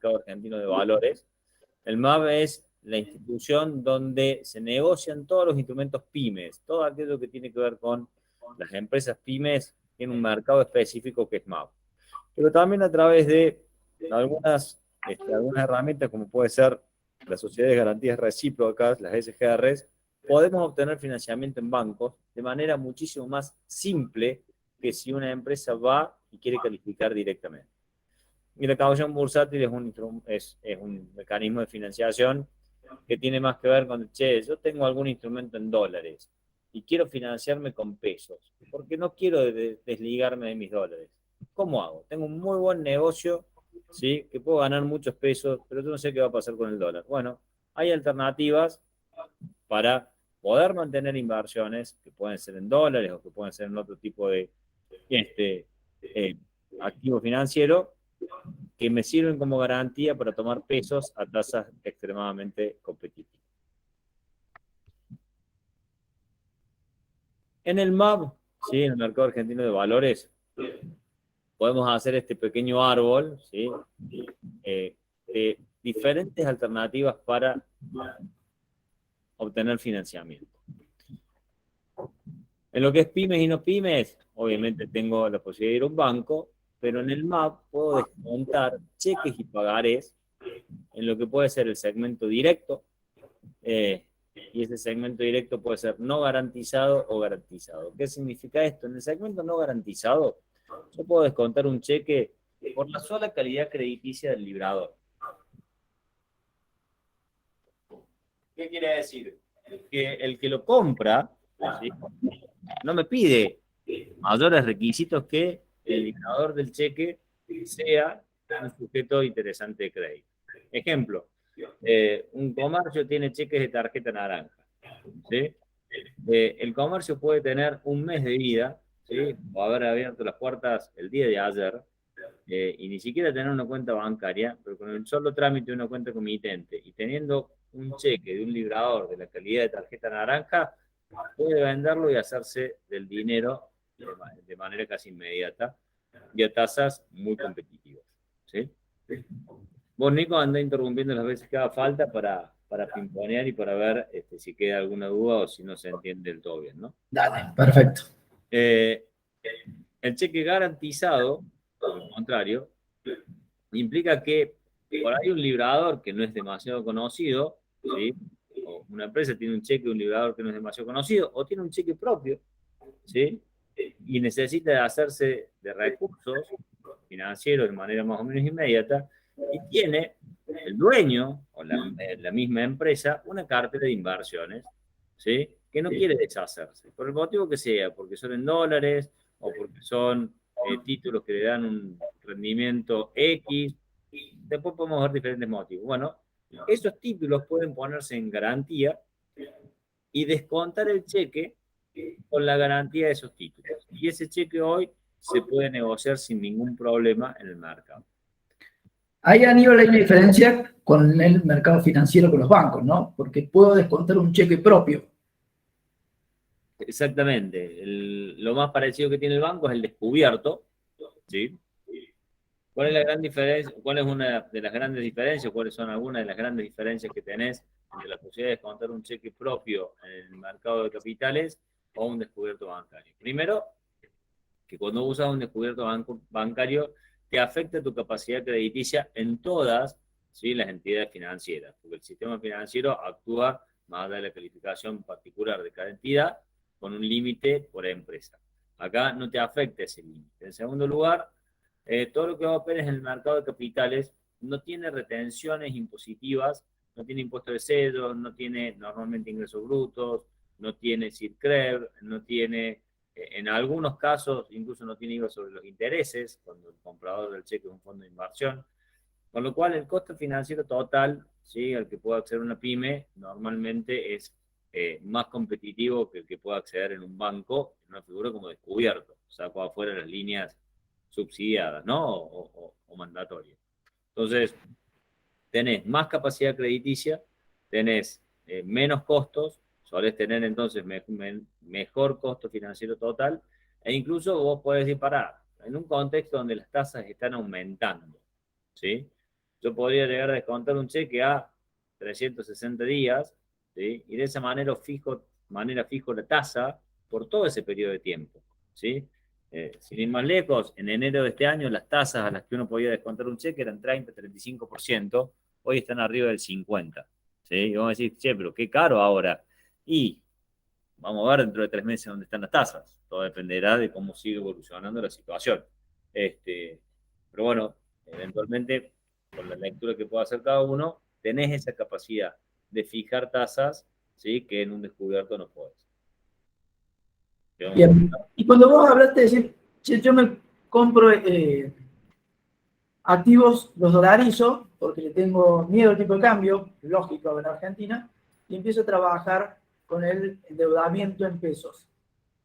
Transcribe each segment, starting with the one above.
mercado argentino de valores. El MAV es la institución donde se negocian todos los instrumentos pymes, todo aquello que tiene que ver con las empresas pymes, tiene un mercado específico que es MAV. Pero también a través de algunas herramientas, como puede ser las sociedades de garantías recíprocas, las SGRs, podemos obtener financiamiento en bancos de manera muchísimo más simple que si una empresa va y quiere calificar directamente. Y la caución bursátil es un mecanismo de financiación que tiene más que ver con, che, yo tengo algún instrumento en dólares y quiero financiarme con pesos, porque no quiero desligarme de mis dólares. ¿Cómo hago? Tengo un muy buen negocio, ¿sí? Que puedo ganar muchos pesos, pero yo no sé qué va a pasar con el dólar. Bueno, hay alternativas para poder mantener inversiones que pueden ser en dólares o que pueden ser en otro tipo de eh, activo financiero que me sirven como garantía para tomar pesos a tasas extremadamente competitivas. En el MAB, ¿sí? En el mercado argentino de valores, podemos hacer este pequeño árbol, ¿sí? De diferentes alternativas para obtener financiamiento. En lo que es pymes y no pymes, obviamente tengo la posibilidad de ir a un banco, pero en el MAP puedo descontar cheques y pagarés en lo que puede ser el segmento directo, y ese segmento directo puede ser no garantizado o garantizado. ¿Qué significa esto? En el segmento no garantizado, yo puedo descontar un cheque por la sola calidad crediticia del librador. ¿Qué quiere decir? Que el que lo compra, ¿sí? No me pide mayores requisitos que el librador del cheque sea un sujeto interesante de crédito. Ejemplo, un comercio tiene cheques de tarjeta naranja, ¿sí? El comercio puede tener un mes de vida, ¿sí? O haber abierto las puertas el día de ayer, y ni siquiera tener una cuenta bancaria, pero con el solo trámite de una cuenta comitente y teniendo un cheque de un librador de la calidad de tarjeta naranja, puede venderlo y hacerse del dinero de manera casi inmediata y a tasas muy competitivas, ¿sí? Vos, Nico, andá interrumpiendo las veces que haga falta para pimponear y para ver si queda alguna duda o si no se entiende del todo bien, ¿no? Dale, perfecto. El cheque garantizado, por el contrario, implica que por ahí un librador que no es demasiado conocido, ¿sí? O una empresa tiene un cheque de un librador que no es demasiado conocido, o tiene un cheque propio, ¿sí? Y necesita hacerse de recursos financieros de manera más o menos inmediata, y tiene el dueño o la misma empresa una cartera de inversiones, ¿sí? Que no quiere deshacerse, por el motivo que sea, porque son en dólares o porque son títulos que le dan un rendimiento X. Después podemos ver diferentes motivos. Bueno, esos títulos pueden ponerse en garantía y descontar el cheque con la garantía de esos títulos. Y ese cheque hoy se puede negociar sin ningún problema en el mercado. Ahí, Aníbal, hay una diferencia con el mercado financiero, con los bancos, ¿no? Porque puedo descontar un cheque propio. Exactamente. Lo más parecido que tiene el banco es el descubierto, ¿sí? ¿Cuál es la gran diferencia? ¿Cuál es una de las grandes diferencias? ¿Cuáles son algunas de las grandes diferencias que tenés entre la posibilidad de descontar un cheque propio en el mercado de capitales o un descubierto bancario? Primero, que cuando usas un descubierto bancario te afecta tu capacidad crediticia en todas, ¿sí? Las entidades financieras, porque el sistema financiero actúa más allá de la calificación particular de cada entidad con un límite por empresa. Acá no te afecta ese límite. En segundo lugar, todo lo que operes en el mercado de capitales no tiene retenciones impositivas, no tiene impuesto de cedro, no tiene normalmente ingresos brutos, no tiene CIRCREV, no tiene, en algunos casos, incluso no tiene IVA sobre los intereses, cuando el comprador del cheque es un fondo de inversión, con lo cual el costo financiero total, ¿sí? Al que pueda acceder una pyme, normalmente es más competitivo que el que pueda acceder en un banco, en una figura como descubierto, saco afuera las líneas subsidiadas, ¿no? O mandatorias. Entonces, tenés más capacidad crediticia, tenés menos costos, solés tener entonces mejor costo financiero total, e incluso vos podés decir, pará, en un contexto donde las tasas están aumentando, ¿sí? Yo podría llegar a descontar un cheque a 360 días, ¿sí? Y de esa manera fijo la tasa por todo ese periodo de tiempo, ¿sí? Sin ir más lejos, en enero de este año las tasas a las que uno podía descontar un cheque eran 30-35%, hoy están arriba del 50%, ¿sí? Y vamos a decir, che, pero qué caro ahora. Y vamos a ver dentro de 3 meses dónde están las tasas. Todo dependerá de cómo sigue evolucionando la situación. Pero bueno, eventualmente, con la lectura que pueda hacer cada uno, tenés esa capacidad de fijar tasas, ¿sí? Que en un descubierto no podés. Bien. Y cuando vos hablaste de decir, che, yo me compro activos, los dolarizo, porque le tengo miedo al tipo de cambio, lógico en Argentina, y empiezo a trabajar con el endeudamiento en pesos.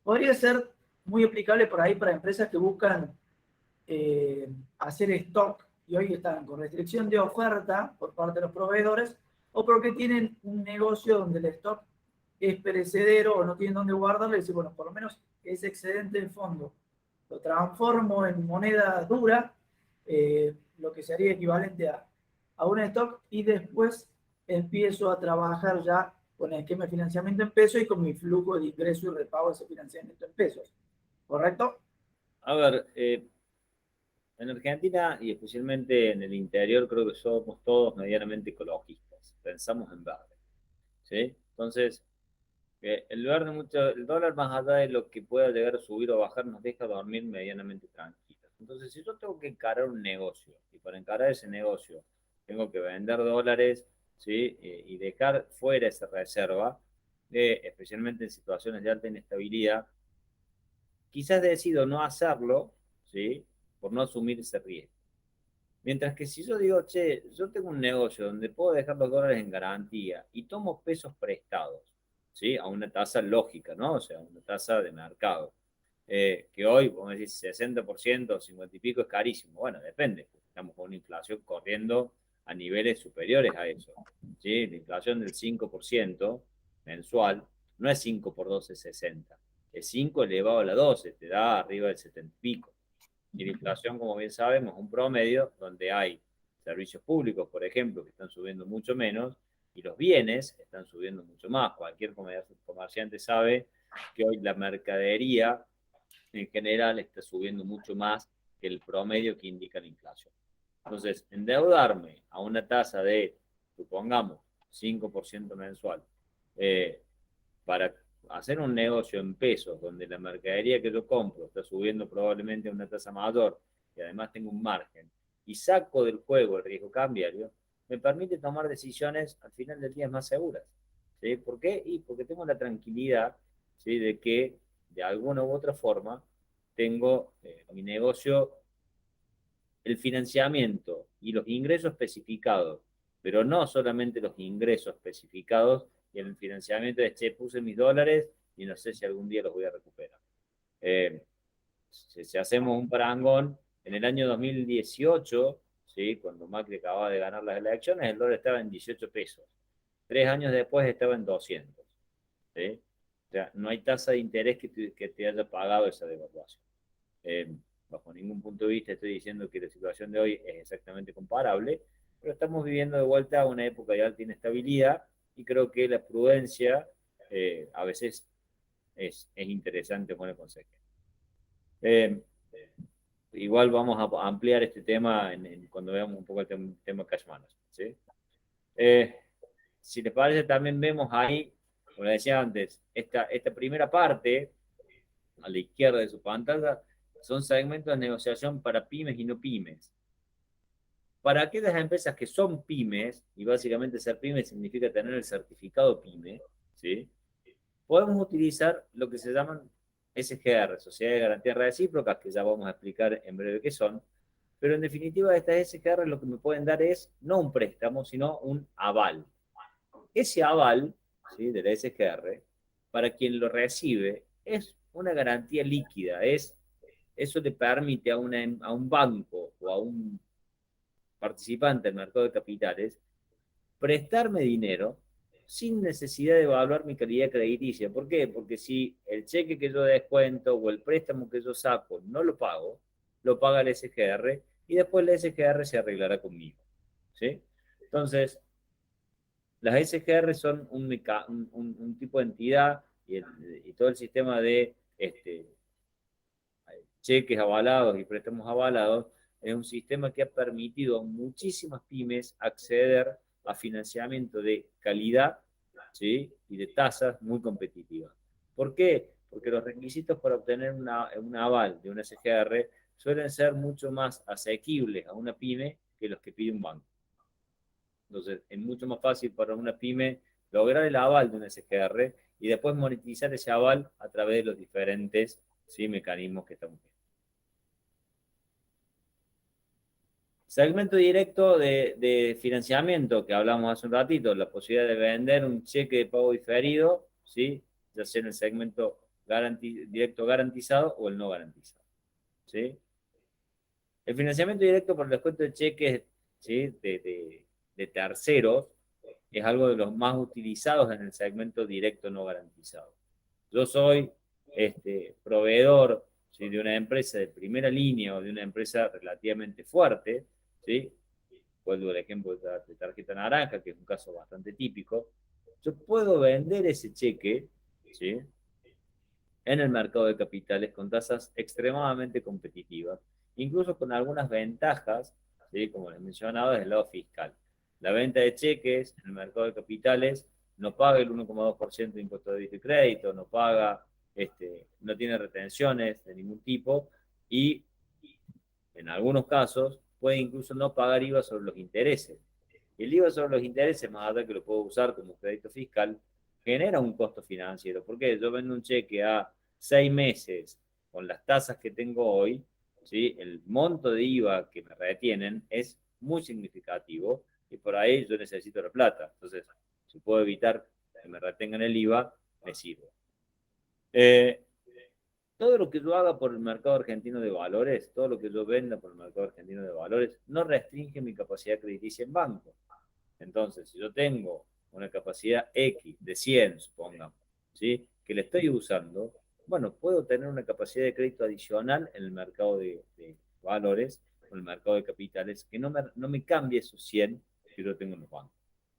Podría ser muy aplicable por ahí para empresas que buscan hacer stock y hoy están con restricción de oferta por parte de los proveedores, o porque tienen un negocio donde el stock es perecedero o no tienen dónde guardarlo, y dicen, bueno, por lo menos ese excedente de fondo lo transformo en moneda dura, lo que sería equivalente a un stock, y después empiezo a trabajar ya con el esquema de financiamiento en pesos y con mi flujo de ingreso y repago de ese financiamiento en pesos. ¿Correcto? A ver, en Argentina y especialmente en el interior creo que somos todos medianamente ecologistas, pensamos en verde, ¿sí? Entonces, el dólar más allá de lo que pueda llegar a subir o bajar nos deja dormir medianamente tranquilos. Entonces, si yo tengo que encarar un negocio y para encarar ese negocio tengo que vender dólares, ¿sí? Y dejar fuera esa reserva, especialmente en situaciones de alta inestabilidad, quizás decido no hacerlo, ¿sí? Por no asumir ese riesgo. Mientras que si yo digo, che, yo tengo un negocio donde puedo dejar los dólares en garantía y tomo pesos prestados, ¿sí? A una tasa lógica, ¿no? O sea, una tasa de mercado. Que hoy, vamos a decir, 60%, 50 y pico es carísimo. Bueno, depende. Estamos con una inflación corriendo a niveles superiores a eso. ¿Sí? La inflación del 5% mensual no es 5 por 12, 60. Es 5 elevado a la 12, te da arriba del 70 y pico. Y la inflación, como bien sabemos, es un promedio donde hay servicios públicos, por ejemplo, que están subiendo mucho menos y los bienes están subiendo mucho más. Cualquier comerciante sabe que hoy la mercadería en general está subiendo mucho más que el promedio que indica la inflación. Entonces, endeudarme a una tasa de, supongamos, 5% mensual, para hacer un negocio en pesos, donde la mercadería que yo compro está subiendo probablemente a una tasa mayor, y además tengo un margen, y saco del juego el riesgo cambiario, me permite tomar decisiones al final del día más seguras. ¿Sí? ¿Por qué? Y porque tengo la tranquilidad, ¿sí? De que de alguna u otra forma tengo mi negocio, el financiamiento y los ingresos especificados, pero no solamente los ingresos especificados y el financiamiento de, che, puse mis dólares y no sé si algún día los voy a recuperar. Si hacemos un parangón, en el año 2018, ¿sí? Cuando Macri acababa de ganar las elecciones, el dólar estaba en 18 pesos. 3 años después estaba en 200. ¿Sí? O sea, no hay tasa de interés que te haya pagado esa devaluación. Eh, Bajo ningún punto de vista estoy diciendo que la situación de hoy es exactamente comparable, pero estamos viviendo de vuelta a una época de alta inestabilidad y creo que la prudencia a veces es interesante poner consejo. Igual vamos a ampliar este tema cuando veamos un poco el tema cash management, ¿sí? Eh, si les parece, también vemos ahí, como les decía antes, esta primera parte, a la izquierda de su pantalla, son segmentos de negociación para pymes y no pymes. Para aquellas empresas que son pymes, y básicamente ser pyme significa tener el certificado pyme, ¿sí? Podemos utilizar lo que se llaman SGR, Sociedades de Garantía Recíprocas, que ya vamos a explicar en breve qué son, pero en definitiva estas SGR lo que me pueden dar es no un préstamo, sino un aval. Ese aval, ¿sí? De la SGR, para quien lo recibe, es una garantía líquida, eso le permite a un banco o a un participante del mercado de capitales prestarme dinero sin necesidad de evaluar mi calidad crediticia. ¿Por qué? Porque si el cheque que yo descuento o el préstamo que yo saco no lo pago, lo paga el SGR y después el SGR se arreglará conmigo. ¿sí? Entonces, las SGR son un tipo de entidad y todo el sistema de cheques avalados y préstamos avalados es un sistema que ha permitido a muchísimas pymes acceder a financiamiento de calidad, ¿sí? Y de tasas muy competitivas. ¿Por qué? Porque los requisitos para obtener un aval de una SGR suelen ser mucho más asequibles a una pyme que los que pide un banco. Entonces, es mucho más fácil para una pyme lograr el aval de una SGR y después monetizar ese aval a través de los diferentes, ¿sí?, mecanismos que estamos viendo. Segmento directo de financiamiento, que hablamos hace un ratito, la posibilidad de vender un cheque de pago diferido, ¿sí?, ya sea en el segmento directo garantizado o el no garantizado, ¿sí? El financiamiento directo por el descuento de cheques, ¿sí?, de terceros es algo de los más utilizados en el segmento directo no garantizado. Yo soy proveedor, ¿sí?, de una empresa de primera línea o de una empresa relativamente fuerte, ¿sí? Vuelvo al ejemplo de tarjeta naranja, que es un caso bastante típico. Yo puedo vender ese cheque, ¿sí?, en el mercado de capitales con tasas extremadamente competitivas, incluso con algunas ventajas, ¿sí?, como les mencionaba, desde el lado fiscal. La venta de cheques en el mercado de capitales no paga el 1,2% de impuesto de débito y crédito, no paga, no tiene retenciones de ningún tipo y en algunos casos puede incluso no pagar IVA sobre los intereses. El IVA sobre los intereses, más allá que lo puedo usar como crédito fiscal, genera un costo financiero. Porque yo vendo un cheque a 6 meses con las tasas que tengo hoy, ¿sí?, el monto de IVA que me retienen es muy significativo y por ahí yo necesito la plata. Entonces, si puedo evitar que me retengan el IVA, me sirve. Eh, todo lo que yo haga por el mercado argentino de valores, todo lo que yo venda por el mercado argentino de valores, no restringe mi capacidad crediticia en banco. Entonces, si yo tengo una capacidad X de 100, supongamos, ¿sí?, que le estoy usando, bueno, puedo tener una capacidad de crédito adicional en el mercado de valores o en el mercado de capitales que no me cambie esos 100 que yo tengo en los bancos.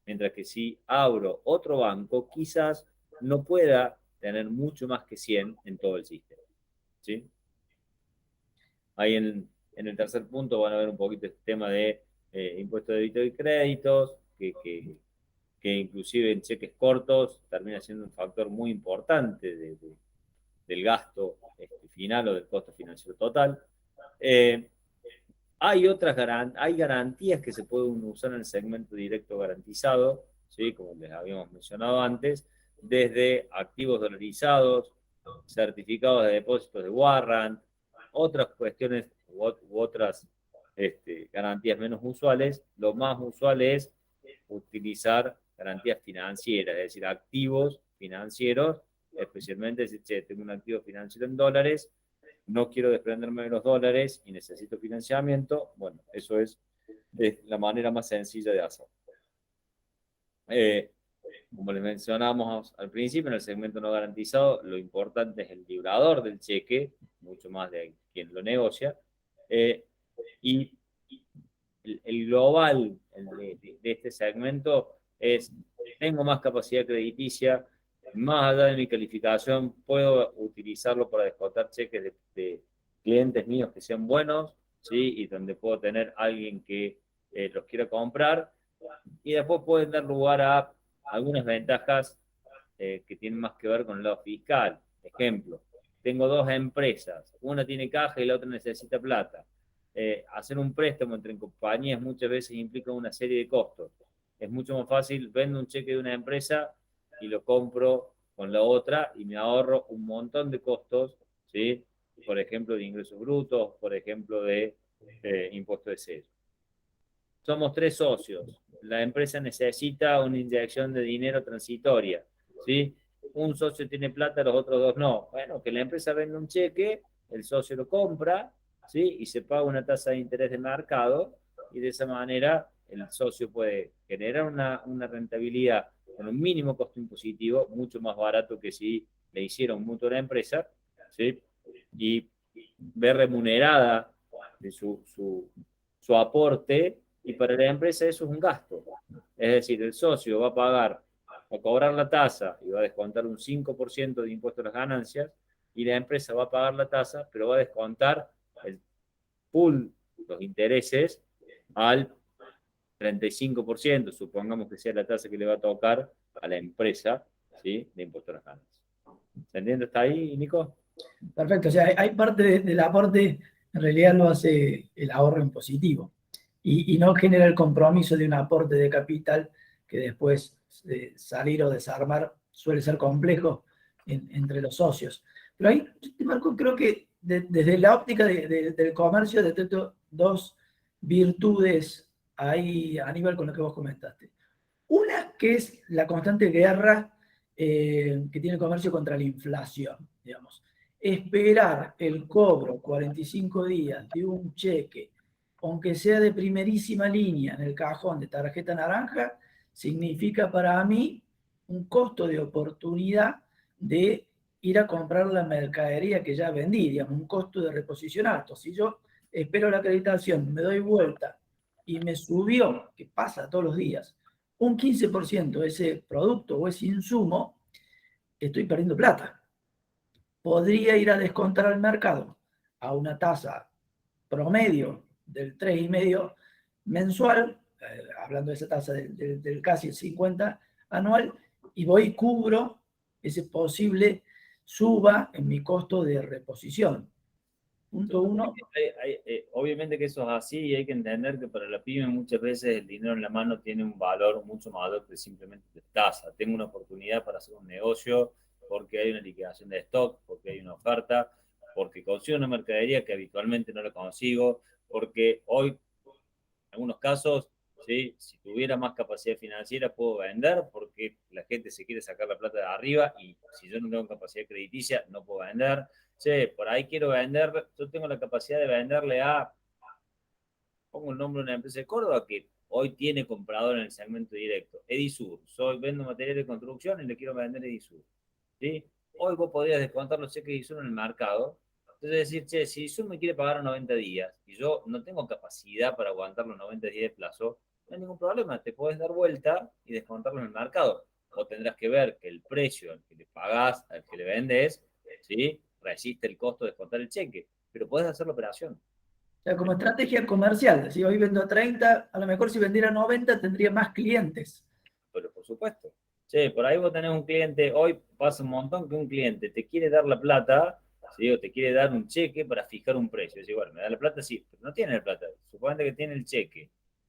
Mientras que si abro otro banco, quizás no pueda tener mucho más que 100 en todo el sistema, ¿sí? Ahí en el tercer punto van a ver un poquito el tema de impuestos de débito y créditos, que inclusive en cheques cortos termina siendo un factor muy importante del gasto final o del costo financiero total. Hay garantías que se pueden usar en el segmento directo garantizado, ¿sí?, como les habíamos mencionado antes, desde activos dolarizados, certificados de depósitos de warrant, otras cuestiones u otras garantías menos usuales. Lo más usual es utilizar garantías financieras, es decir, activos financieros, especialmente si tengo un activo financiero en dólares, no quiero desprenderme de los dólares y necesito financiamiento. Bueno, eso es la manera más sencilla de hacerlo. Como les mencionamos al principio, en el segmento no garantizado, lo importante es el librador del cheque, mucho más de quien lo negocia, y el global de este segmento es: tengo más capacidad crediticia, más allá de mi calificación, puedo utilizarlo para descontar cheques de clientes míos que sean buenos, ¿sí?, y donde puedo tener alguien que los quiera comprar, y después pueden dar lugar a algunas ventajas que tienen más que ver con el lado fiscal. Ejemplo, tengo dos empresas, una tiene caja y la otra necesita plata. Hacer un préstamo entre compañías muchas veces implica una serie de costos. Es mucho más fácil, vendo un cheque de una empresa y lo compro con la otra y me ahorro un montón de costos, ¿sí?, por ejemplo, de ingresos brutos, por ejemplo, de impuesto de sello. Somos 3 socios. La empresa necesita una inyección de dinero transitoria, ¿sí? Un socio tiene plata, los otros dos no. Bueno, que la empresa venda un cheque, el socio lo compra, ¿sí?, y se paga una tasa de interés de mercado, y de esa manera el socio puede generar una rentabilidad con un mínimo costo impositivo, mucho más barato que si le hiciera un mutuo a la empresa, ¿sí?, y ver remunerada de su aporte y para la empresa eso es un gasto. Es decir, el socio va a pagar, va a cobrar la tasa y va a descontar un 5% de impuesto a las ganancias, y la empresa va a pagar la tasa, pero va a descontar el pool, los intereses, al 35%, supongamos que sea la tasa que le va a tocar a la empresa, ¿sí?, de impuesto a las ganancias. ¿Se entiende hasta ahí, Nico? Perfecto, o sea, hay parte del aporte, en realidad lo hace el ahorro en positivo y no genera el compromiso de un aporte de capital que después salir o desarmar suele ser complejo entre los socios. Pero ahí, Marco, creo que desde la óptica del comercio detecto dos virtudes ahí, Aníbal, con lo que vos comentaste. Una que es la constante guerra que tiene el comercio contra la inflación, digamos. Esperar el cobro 45 días de un cheque, aunque sea de primerísima línea en el cajón de tarjeta naranja, significa para mí un costo de oportunidad de ir a comprar la mercadería que ya vendí, digamos, un costo de reposición alto. Si yo espero la acreditación, me doy vuelta y me subió, que pasa todos los días, un 15% de ese producto o ese insumo, estoy perdiendo plata. Podría ir a descontar al mercado a una tasa promedio del 3,5 mensual, hablando de esa tasa del casi el 50 anual, y voy y cubro ese posible suba en mi costo de reposición. Punto uno. Obviamente que eso es así, y hay que entender que para la pyme muchas veces el dinero en la mano tiene un valor mucho mayor que simplemente de tasa. Tengo una oportunidad para hacer un negocio porque hay una liquidación de stock, porque hay una oferta, porque consigo una mercadería que habitualmente no la consigo, porque hoy, en algunos casos, ¿sí?, si tuviera más capacidad financiera puedo vender porque la gente se quiere sacar la plata de arriba, y si yo no tengo capacidad crediticia no puedo vender. Sí, por ahí quiero vender, yo tengo la capacidad de venderle a, pongo el nombre de una empresa de Córdoba que hoy tiene comprador en el segmento directo, Edisur. Vendo material de construcción y le quiero vender Edisur, ¿sí? Hoy vos podrías descontar los cheques de Edisur en el mercado. Entonces decir, che, si Edisur me quiere pagar a 90 días y yo no tengo capacidad para aguantar los 90 días de plazo, no hay ningún problema, te puedes dar vuelta y descontarlo en el mercado. O tendrás que ver que el precio al que le pagás, al que le vendes, ¿sí?, resiste el costo de descontar el cheque, pero puedes hacer la operación. O sea, como estrategia comercial, si hoy vendo 30, a lo mejor si vendiera 90 tendría más clientes. Pero por supuesto. Sí, por ahí vos tenés un cliente, hoy pasa un montón que un cliente te quiere dar la plata, ¿sí?, o te quiere dar un cheque para fijar un precio. Es igual, me da la plata, sí, pero no tiene la plata. Suponete que tiene el cheque.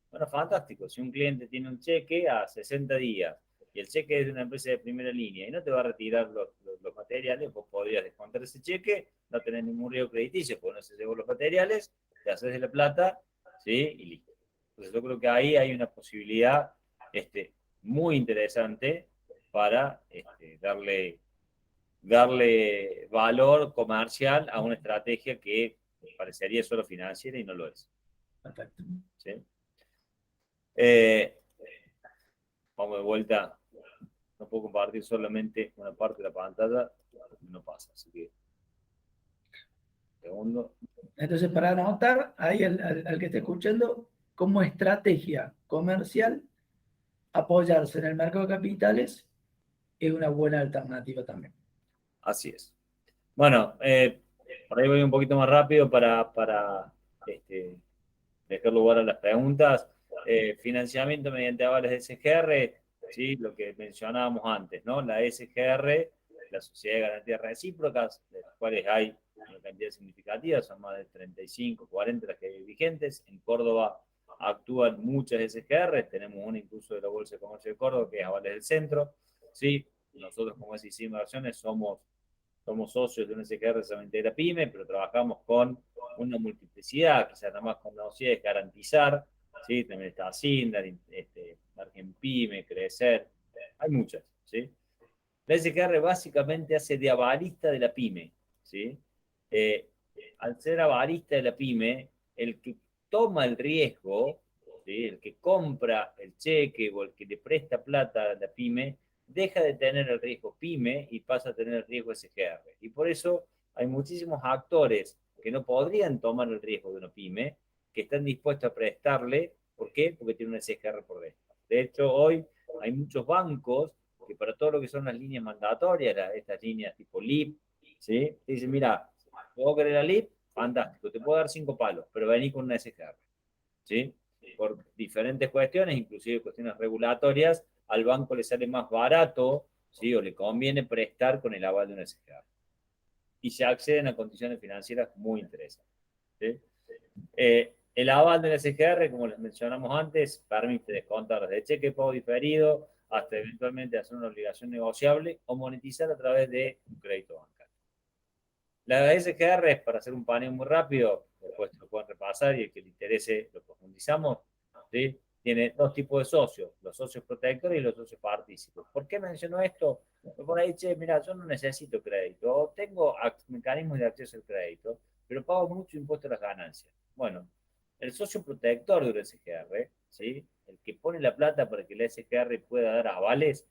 Bueno, fantástico. Si un cliente tiene un cheque a 60 días y el cheque es de una empresa de primera línea y no te va a retirar los materiales, vos podrías descontar ese cheque, no tener ningún riesgo crediticio, porque no se llevó los materiales, te haces de la plata, ¿sí?, y listo. Entonces yo creo que ahí hay una posibilidad muy interesante para darle valor comercial a una estrategia que parecería solo financiera y no lo es. Perfecto. ¿Sí? Vamos de vuelta. No puedo compartir solamente una parte de la pantalla porque no pasa. Así que, segundo. Entonces, para anotar ahí al que esté escuchando, como estrategia comercial, apoyarse en el mercado de capitales es una buena alternativa también. Así es. Bueno, por ahí voy un poquito más rápido para dejar lugar a las preguntas. Financiamiento mediante avales de SGR, ¿sí?, lo que mencionábamos antes, ¿no? La SGR, la Sociedad de Garantías Recíprocas, de las cuales hay una cantidad significativa, son más de 35, 40 las que hay vigentes. En Córdoba actúan muchas SGR, tenemos una incluso de la Bolsa de Comercio de Córdoba, que es Avales del Centro, ¿sí? Nosotros, como SIC Inversiones, somos socios de una SGR solamente de la PYME, pero trabajamos con una multiplicidad, quizás la más conocida es Garantizar, ¿sí? También está Asindar, Margen PYME, Crecer, hay muchas, ¿sí? La SGR básicamente hace de avalista de la PYME, ¿sí? Al ser avalista de la PYME, el que toma el riesgo, ¿sí?, el que compra el cheque o el que le presta plata a la PYME, deja de tener el riesgo PYME y pasa a tener el riesgo SGR. Y por eso hay muchísimos actores que no podrían tomar el riesgo de una PYME, que están dispuestos a prestarle ¿Por qué? Porque tiene un SGR por dentro. De hecho, hoy hay muchos bancos que para todo lo que son las líneas mandatorias, estas líneas tipo LIP, ¿sí? Te dicen, mira, ¿puedo querer la LIP? Fantástico, te puedo dar 5 palos, pero vení con una SGR, ¿sí? Por diferentes cuestiones, inclusive cuestiones regulatorias, al banco le sale más barato, ¿sí? O le conviene prestar con el aval de una SGR. Y se acceden a condiciones financieras muy interesantes, ¿sí? El aval del SGR, como les mencionamos antes, permite descontar desde cheque pago diferido hasta eventualmente hacer una obligación negociable o monetizar a través de un crédito bancario. La SGR es para hacer un paneo muy rápido, después lo pueden repasar y el que le interese lo profundizamos, ¿sí? Tiene dos tipos de socios, los socios protectores y los socios partícipes. ¿Por qué menciono esto? Porque por ahí, che, mira, yo no necesito crédito, o tengo mecanismos de acceso al crédito, pero pago mucho impuesto a las ganancias. Bueno, el socio protector del SGR, ¿sí? El que pone la plata para que el SGR pueda dar avales,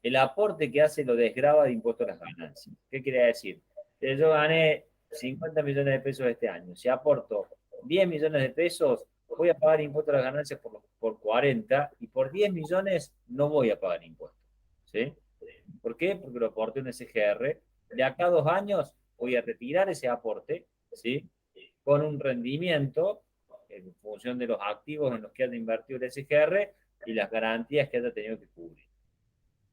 el aporte que hace lo desgrava de impuesto a las ganancias. ¿Qué quiere decir? Yo gané 50 millones de pesos este año. Si aporto 10 millones de pesos, voy a pagar impuestos a las ganancias por 40 y por 10 millones no voy a pagar impuestos. ¿Sí? ¿Por qué? Porque lo aporté en SGR. De acá a 2 años voy a retirar ese aporte, ¿sí? Con un rendimiento en función de los activos en los que haya invertido el SGR y las garantías que haya tenido que cubrir.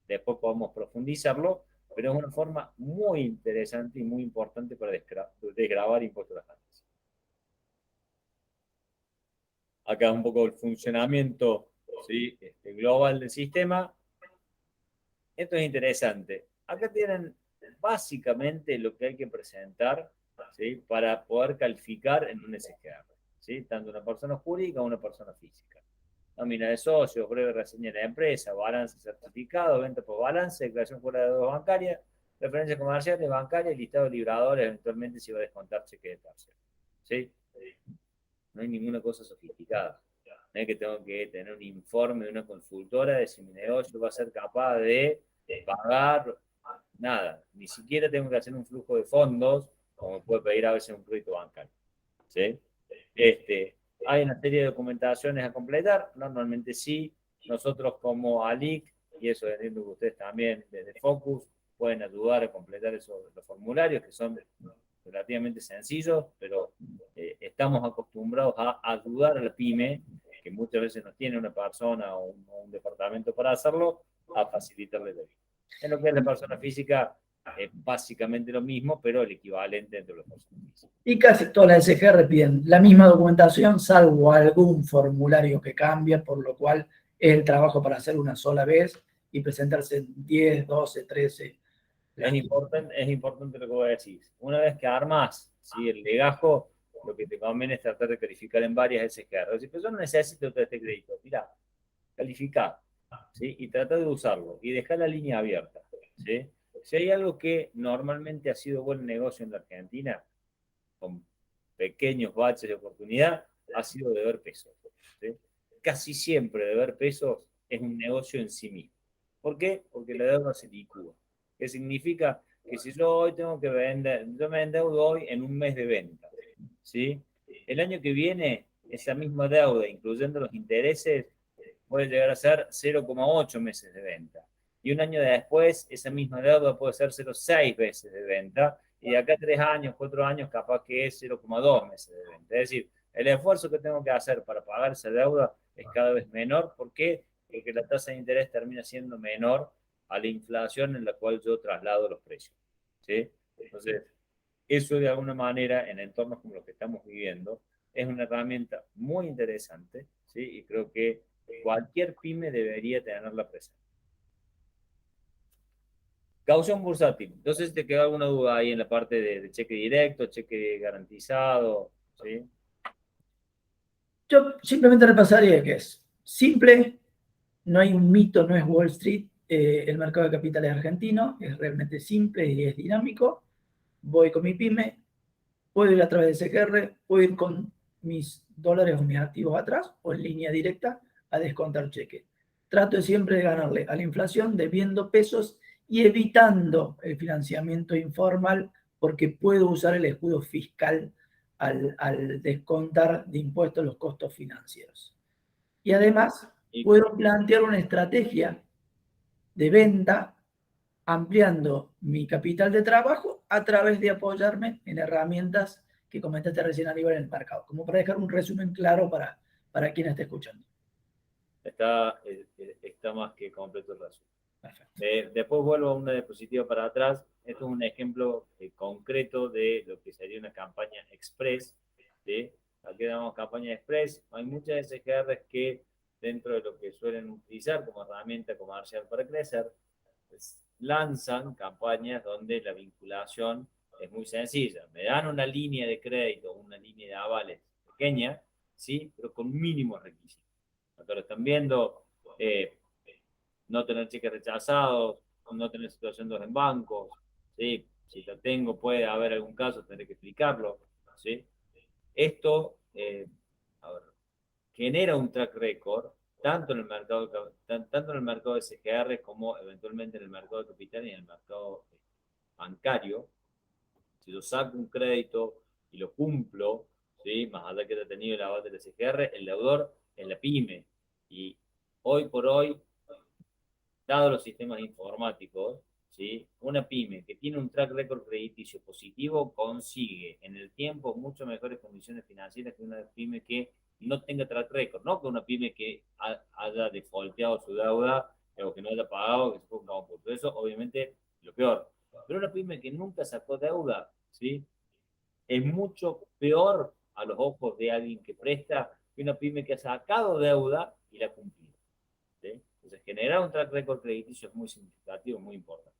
Después podemos profundizarlo, pero es una forma muy interesante y muy importante para desgravar impuestos a las ganancias. Acá un poco el funcionamiento, ¿sí? Global del sistema. Esto es interesante. Acá tienen básicamente lo que hay que presentar, ¿sí? Para poder calificar en un SGR, ¿sí? Tanto una persona jurídica como una persona física. Nómina de socios, breve reseña de la empresa, balance certificado, venta por balance, declaración fuera de deuda bancaria, referencias comerciales, bancarias, listado de libradores, eventualmente se va a descontar cheque de tercero. ¿Sí? No hay ninguna cosa sofisticada. No es que tengo que tener un informe de una consultora de si mi negocio va a ser capaz de pagar nada. Ni siquiera tengo que hacer un flujo de fondos, como puede pedir a veces un crédito bancario. ¿Sí? Hay una serie de documentaciones a completar, normalmente sí. Nosotros como ALIC, y eso entiendo que ustedes también desde Focus, pueden ayudar a completar los formularios que son relativamente sencillos, pero estamos acostumbrados a ayudar a la pyme, que muchas veces no tiene una persona o un departamento para hacerlo, a facilitarle la vida. En lo que es la persona física, es básicamente lo mismo, pero el equivalente entre los personas físicas. Y casi todas las SGR piden la misma documentación, salvo algún formulario que cambia, por lo cual es el trabajo para hacer una sola vez y presentarse en 10, 12, 13. Es importante lo que vos decís. Una vez que armas, ¿sí? El legajo, lo que te conviene es tratar de calificar en varias SGR. Si yo no necesito todo este crédito, mira, calificar, ¿sí? Y trata de usarlo y dejar la línea abierta, ¿sí? Si hay algo que normalmente ha sido buen negocio en la Argentina, con pequeños baches de oportunidad, ha sido deber pesos, ¿sí? Casi siempre deber pesos es un negocio en sí mismo. ¿Por qué? Porque la deuda se licúa. ¿Qué significa? Que si yo hoy tengo que vender, yo me endeudo hoy en un mes de venta, ¿sí? El año que viene, esa misma deuda, incluyendo los intereses, puede llegar a ser 0,8 meses de venta. Y un año después, esa misma deuda puede ser 0,6 veces de venta. Y de acá a 3 años, 4 años, capaz que es 0,2 meses de venta. Es decir, el esfuerzo que tengo que hacer para pagar esa deuda es cada vez menor. ¿Por qué? Porque la tasa de interés termina siendo menor a la inflación en la cual yo traslado los precios. ¿Sí? Entonces, eso de alguna manera, en entornos como los que estamos viviendo, es una herramienta muy interesante, ¿sí? Y creo que cualquier pyme debería tenerla presente. Caución bursátil. Entonces, ¿te quedó alguna duda ahí en la parte de cheque directo, cheque garantizado? ¿Sí? Yo simplemente repasaría que es simple, no hay un mito, no es Wall Street, el mercado de capitales argentino, es realmente simple y es dinámico. Voy con mi pyme, puedo ir a través de SGR, puedo ir con mis dólares o mis activos atrás o en línea directa a descontar cheque. Trato siempre de ganarle a la inflación debiendo pesos y evitando el financiamiento informal porque puedo usar el escudo fiscal al descontar de impuestos los costos financieros. Y además puedo plantear una estrategia de venta ampliando mi capital de trabajo a través de apoyarme en herramientas que comentaste recién a nivel del mercado, como para dejar un resumen claro para quien esté escuchando. Está más que completo el resumen. Después vuelvo a una diapositiva para atrás. Esto es un ejemplo concreto de lo que sería una campaña express. ¿Sí? Aquí damos campaña express. Hay muchas SGRs que dentro de lo que suelen utilizar como herramienta comercial para crecer, pues, lanzan campañas donde la vinculación es muy sencilla. Me dan una línea de crédito, una línea de avales pequeña, ¿sí? Pero con mínimos requisitos. Acá lo están viendo. No tener cheques rechazados, no tener situaciones en bancos, ¿sí? Si lo tengo, puede haber algún caso, tendré que explicarlo, ¿sí? Esto a ver, genera un track record tanto en el mercado, tanto en el mercado de SGR como eventualmente en el mercado de capital y en el mercado bancario. Si yo saco un crédito y lo cumplo, ¿sí? Más allá que haya tenido el aval del SGR, el deudor es la pyme. Y hoy por hoy, dado los sistemas informáticos, ¿sí? Una pyme que tiene un track record crediticio positivo consigue en el tiempo mucho mejores condiciones financieras que una pyme que no tenga track record, no que una pyme que haya defaulteado su deuda o que no haya pagado, que se ponga un punto. Eso obviamente lo peor. Pero una pyme que nunca sacó deuda, ¿sí? Es mucho peor a los ojos de alguien que presta que una pyme que ha sacado deuda y la ha cumplido. ¿Sí? Entonces, generar un track record crediticio es muy significativo, muy importante.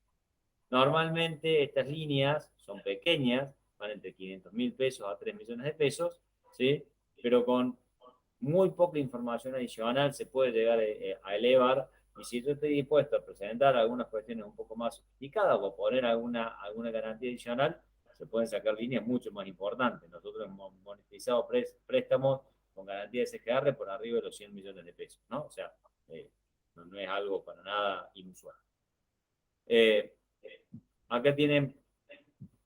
Normalmente estas líneas son pequeñas, van entre 500.000 pesos a 3 millones de pesos, ¿sí? Pero con muy poca información adicional se puede llegar a elevar. Y si yo estoy dispuesto a presentar algunas cuestiones un poco más sofisticadas o poner alguna garantía adicional, se pueden sacar líneas mucho más importantes. Nosotros hemos monetizado préstamos con garantía de SGR por arriba de los 100 millones de pesos, ¿no? O sea, no es algo para nada inusual. Acá tienen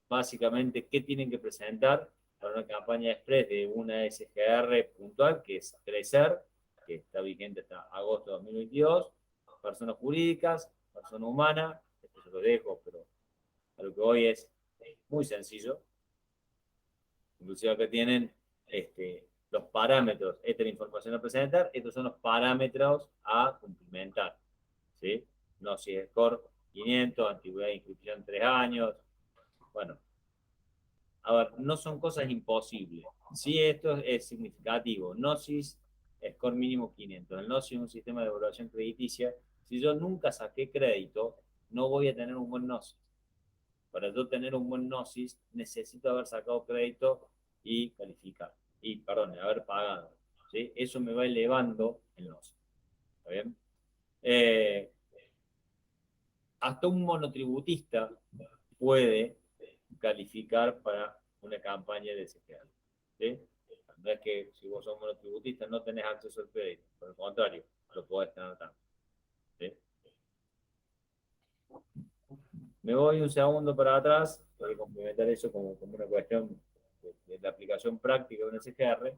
básicamente qué tienen que presentar para una campaña express de una SGR puntual, que es crecer, que está vigente hasta agosto de 2022, personas jurídicas, persona humana, esto se lo dejo, pero a lo que hoy es muy sencillo. Inclusive acá tienen los parámetros, esta es la información a presentar, estos son los parámetros a cumplimentar, ¿sí? No si es score 500, antigüedad de inscripción 3 años, bueno, a ver, no son cosas imposibles. Sí, esto es significativo. Gnosis, score mínimo 500. El Gnosis es un sistema de evaluación crediticia. Si yo nunca saqué crédito, no voy a tener un buen Gnosis. Para yo tener un buen Gnosis, necesito haber sacado crédito y calificar. Y, perdón, haber pagado. ¿Sí? Eso me va elevando el Gnosis. ¿Está bien? Hasta un monotributista puede calificar para una campaña de SGR. ¿Sí? No es que si vos sos monotributista no tenés acceso al crédito, por el contrario, lo podés tener tanto. ¿Sí? Me voy un segundo para atrás, para complementar eso como una cuestión de la aplicación práctica de un SGR.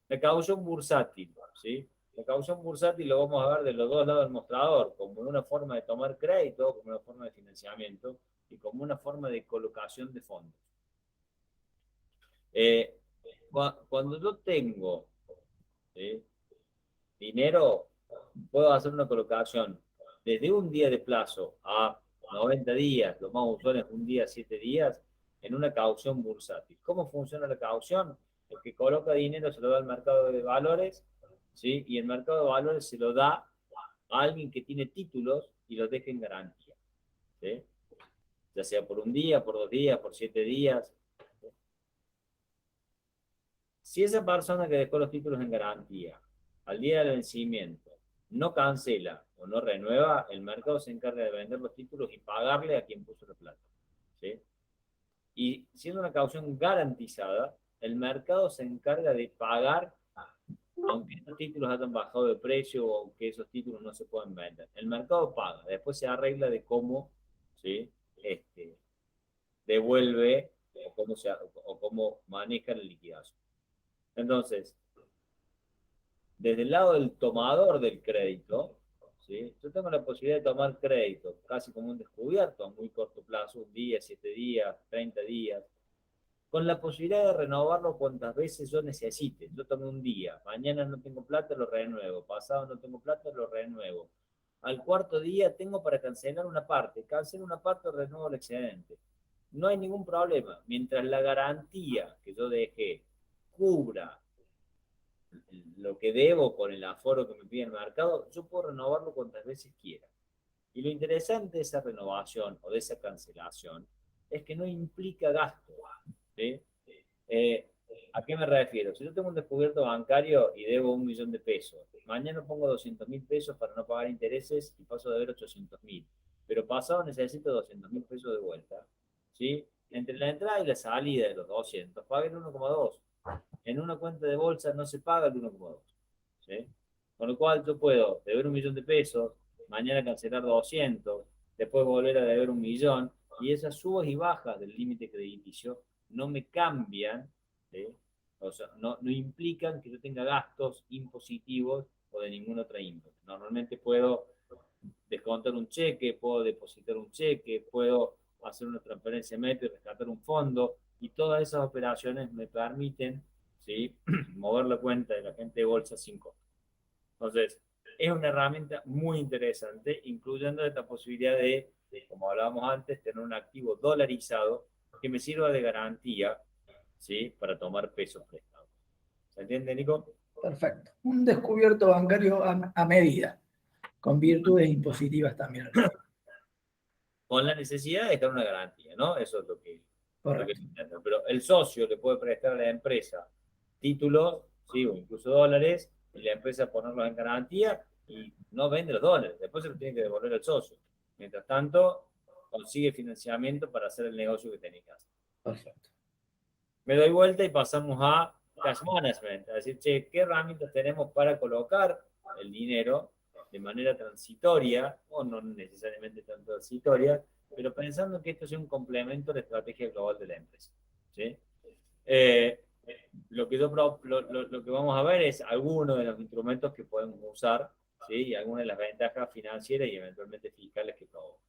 La caución bursátil, ¿sí? La caución bursátil lo vamos a ver de los dos lados del mostrador, como una forma de tomar crédito, como una forma de financiamiento y como una forma de colocación de fondos. Cuando yo tengo, ¿sí?, dinero, puedo hacer una colocación desde un día de plazo a 90 días, lo más usual es un día, 7 días, en una caución bursátil. ¿Cómo funciona la caución? El que coloca dinero se lo da al mercado de valores, ¿sí? Y el mercado de valores se lo da a alguien que tiene títulos y los deja en garantía, ¿sí? Ya sea por un día, por 2 días, por 7 días. Si esa persona que dejó los títulos en garantía al día del vencimiento no cancela o no renueva, el mercado se encarga de vender los títulos y pagarle a quien puso la plata, ¿sí? Y siendo una caución garantizada, el mercado se encarga de pagar aunque esos títulos hayan bajado de precio o aunque esos títulos no se puedan vender. El mercado paga, después se arregla de cómo, ¿sí?, devuelve o cómo maneja la liquidación. Entonces, desde el lado del tomador del crédito, ¿sí? Yo tengo la posibilidad de tomar crédito casi como un descubierto a muy corto plazo, un día, 7 días, 30 días, con la posibilidad de renovarlo cuantas veces yo necesite. Yo tomé un día, mañana no tengo plata, lo renuevo, pasado no tengo plata, lo renuevo. Al cuarto día tengo para cancelar una parte, cancelo una parte, renuevo el excedente. No hay ningún problema, mientras la garantía que yo dejé cubra lo que debo con el aforo que me pide el mercado, yo puedo renovarlo cuantas veces quiera. Y lo interesante de esa renovación o de esa cancelación es que no implica gasto. ¿Sí? Eh, ¿A qué me refiero? Si yo tengo un descubierto bancario y debo 1.000.000 de pesos, mañana pongo 200.000 pesos para no pagar intereses y paso de ver 800.000. Pero pasado necesito 200.000 pesos de vuelta. ¿Sí? Entre la entrada y la salida de los 200, pague el 1,2. En una cuenta de bolsa no se paga el 1,2. ¿Sí? Con lo cual yo puedo deber 1.000.000 de pesos, mañana cancelar 200, después volver a deber 1.000.000, y esas subas y bajas del límite crediticio no me cambian, ¿sí? O sea, no implican que yo tenga gastos impositivos o de ninguna otra índole. Normalmente puedo descontar un cheque, puedo depositar un cheque, puedo hacer una transferencia MEP y rescatar un fondo, y todas esas operaciones me permiten, ¿sí? mover la cuenta de la gente de bolsa sin costo. Entonces, es una herramienta muy interesante, incluyendo esta posibilidad de, como hablábamos antes, tener un activo dolarizado que me sirva de garantía, ¿sí? Para tomar pesos prestados. ¿Se entiende, Nico? Perfecto. Un descubierto bancario a medida, con virtudes impositivas también. Con la necesidad de dejar una garantía, ¿no? Eso es lo que Correcto. se entiende. Pero el socio le puede prestar a la empresa títulos, ¿sí? O incluso dólares, y la empresa ponerlos en garantía y no vende los dólares. Después se los tiene que devolver al socio. Mientras tanto, consigue financiamiento para hacer el negocio que tenía que hacer. Perfecto. Me doy vuelta y pasamos a cash management, a decir, che, ¿qué herramientas tenemos para colocar el dinero de manera transitoria, o no necesariamente tan transitoria, pero pensando que esto es un complemento a la estrategia global de la empresa? ¿Sí? Eh, lo que vamos a ver es algunos de los instrumentos que podemos usar, ¿sí? Y algunas de las ventajas financieras y eventualmente fiscales que provocan.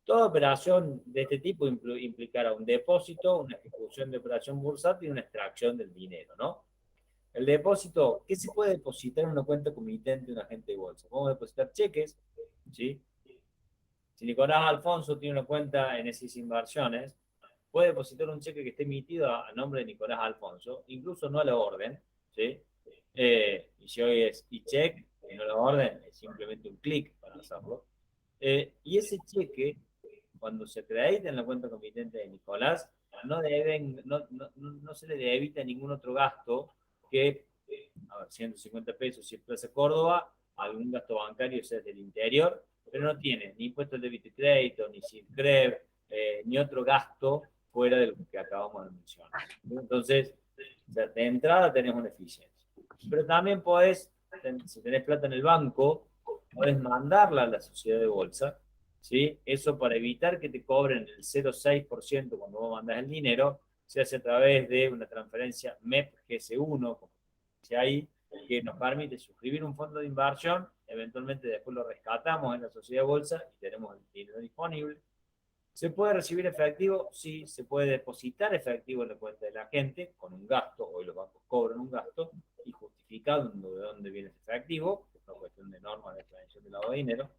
Toda operación de este tipo implicará un depósito, una ejecución de operación bursátil y una extracción del dinero, ¿no? El depósito, ¿qué se puede depositar en una cuenta comitente de un agente de bolsa? Podemos depositar cheques, ¿sí? Si Nicolás Alfonso tiene una cuenta en esas inversiones, puede depositar un cheque que esté emitido a nombre de Nicolás Alfonso, incluso no a la orden, ¿sí? Y si hoy es e-check y no la orden, es simplemente un clic para hacerlo. Y ese cheque, cuando se acredita en la cuenta comitente de Nicolás, no se le debita ningún otro gasto que, a ver, 150 pesos si es Plaza Córdoba, algún gasto bancario si es del interior, pero no tiene ni impuesto al débito y crédito, ni SINCREV, ni otro gasto fuera de lo que acabamos de mencionar. Entonces, de entrada tenés una eficiencia. Pero también podés, si tenés plata en el banco, podés mandarla a la sociedad de bolsa, ¿sí? Eso para evitar que te cobren el 0,6% cuando vos mandás el dinero, se hace a través de una transferencia MEP GS1, como dice ahí, que nos permite suscribir un fondo de inversión, eventualmente después lo rescatamos en la sociedad de bolsa y tenemos el dinero disponible. ¿Se puede recibir efectivo? Sí, se puede depositar efectivo en la cuenta de la gente con un gasto, hoy los bancos cobran un gasto, y justificando de dónde viene ese efectivo, que es una cuestión de norma de prevención del lavado de dinero.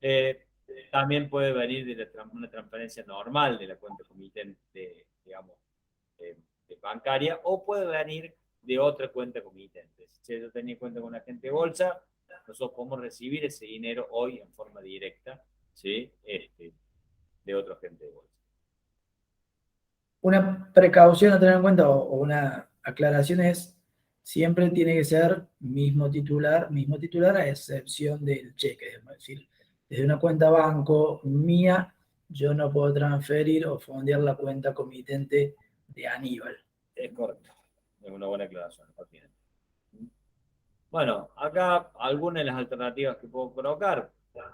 Eh, También puede venir de una transferencia normal de la cuenta comitente, digamos, de bancaria, o puede venir de otra cuenta comitente. Si yo tenía cuenta con una agente de bolsa, nosotros podemos recibir ese dinero hoy en forma directa, ¿sí? De otro agente de bolsa. Una precaución a tener en cuenta o una aclaración es, siempre tiene que ser mismo titular a excepción del cheque. Es decir, desde una cuenta banco mía, yo no puedo transferir o fondear la cuenta comitente de Aníbal. Es correcto. Es una buena aclaración. Bueno, acá algunas de las alternativas que puedo colocar: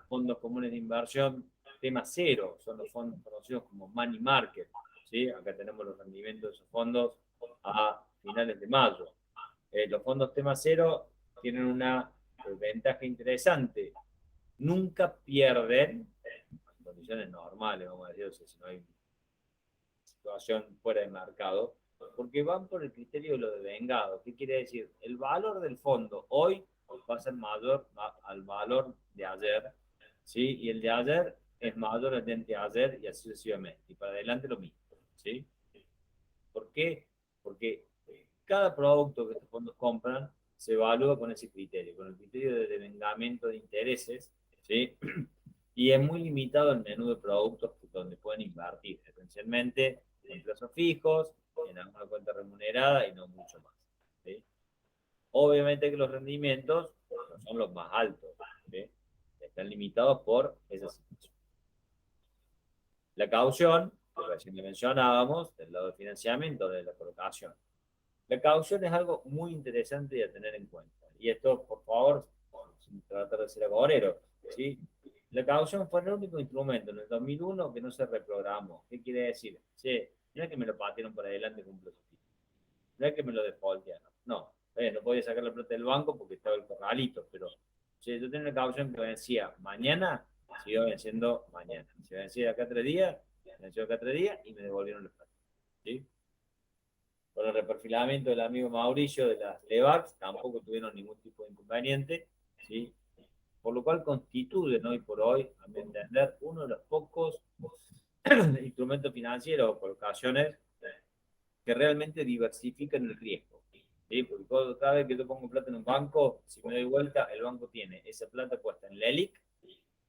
fondos comunes de inversión, tema cero, son los fondos conocidos como money market, ¿sí? Acá tenemos los rendimientos de esos fondos a finales de mayo. Los fondos tema cero tienen una ventaja interesante. Nunca pierden, en condiciones normales, vamos a decir, o sea, si no hay situación fuera de mercado, porque van por el criterio de lo devengado. ¿Qué quiere decir? El valor del fondo hoy va a ser mayor al valor de ayer, ¿sí? Y el de ayer es mayor al de anteayer y así sucesivamente. Y para adelante lo mismo, ¿sí? ¿Por qué? Porque cada producto que estos fondos compran se evalúa con ese criterio, con el criterio de devengamiento de intereses, ¿sí? Y es muy limitado el menú de productos donde pueden invertir, esencialmente en plazos fijos, en alguna cuenta remunerada y no mucho más, ¿sí? Obviamente que los rendimientos no son los más altos, ¿sí? Están limitados por esa situación. La caución, que recién mencionábamos, del lado de financiamiento de la colocación. La caución es algo muy interesante a tener en cuenta. Y esto, por favor, sin tratar de ser agorero, ¿sí? La caución fue el único instrumento en el 2001 que no se reprogramó. ¿Qué quiere decir? Sí, no es que me lo patearon para adelante con un plazo fijo. No es que me lo defaultearon. No, no podía sacar la plata del banco porque estaba el corralito, pero si yo tenía una caución que vencía mañana, siguió venciendo mañana. Si vencía acá 3 días, venció acá 3 días y me devolvieron la plata. ¿Sí? Con el reperfilamiento del amigo Mauricio de las Levax, tampoco tuvieron ningún tipo de inconveniente, ¿sí? Por lo cual constituyen hoy por hoy, a mi entender, uno de los pocos instrumentos financieros o colocaciones que realmente diversifican el riesgo. ¿Sí? Porque cada vez que yo pongo plata en un banco, si me doy vuelta, el banco tiene esa plata puesta en LELIC,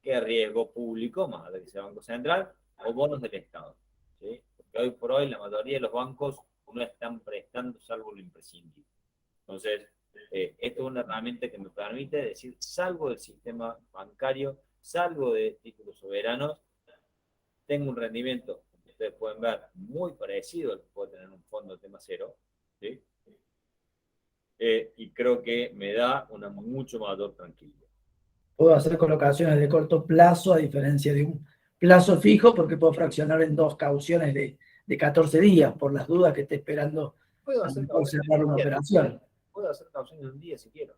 que es riesgo público, más allá de que sea Banco Central, o bonos del Estado. ¿Sí? Porque hoy por hoy la mayoría de los bancos no están prestando salvo lo imprescindible. Entonces, esto es una herramienta que me permite decir, salgo del sistema bancario, salgo de títulos soberanos, tengo un rendimiento, como ustedes pueden ver, muy parecido al que puede tener un fondo de tema cero, ¿sí? Y creo que me da una mucho mayor tranquilidad. Puedo hacer colocaciones de corto plazo a diferencia de un plazo fijo porque puedo fraccionar en dos cauciones de 14 días por las dudas que esté esperando Puedo a lo hacer mejor cauciones cerrar de un una día, operación puedo hacer cauciones de un día si quiero.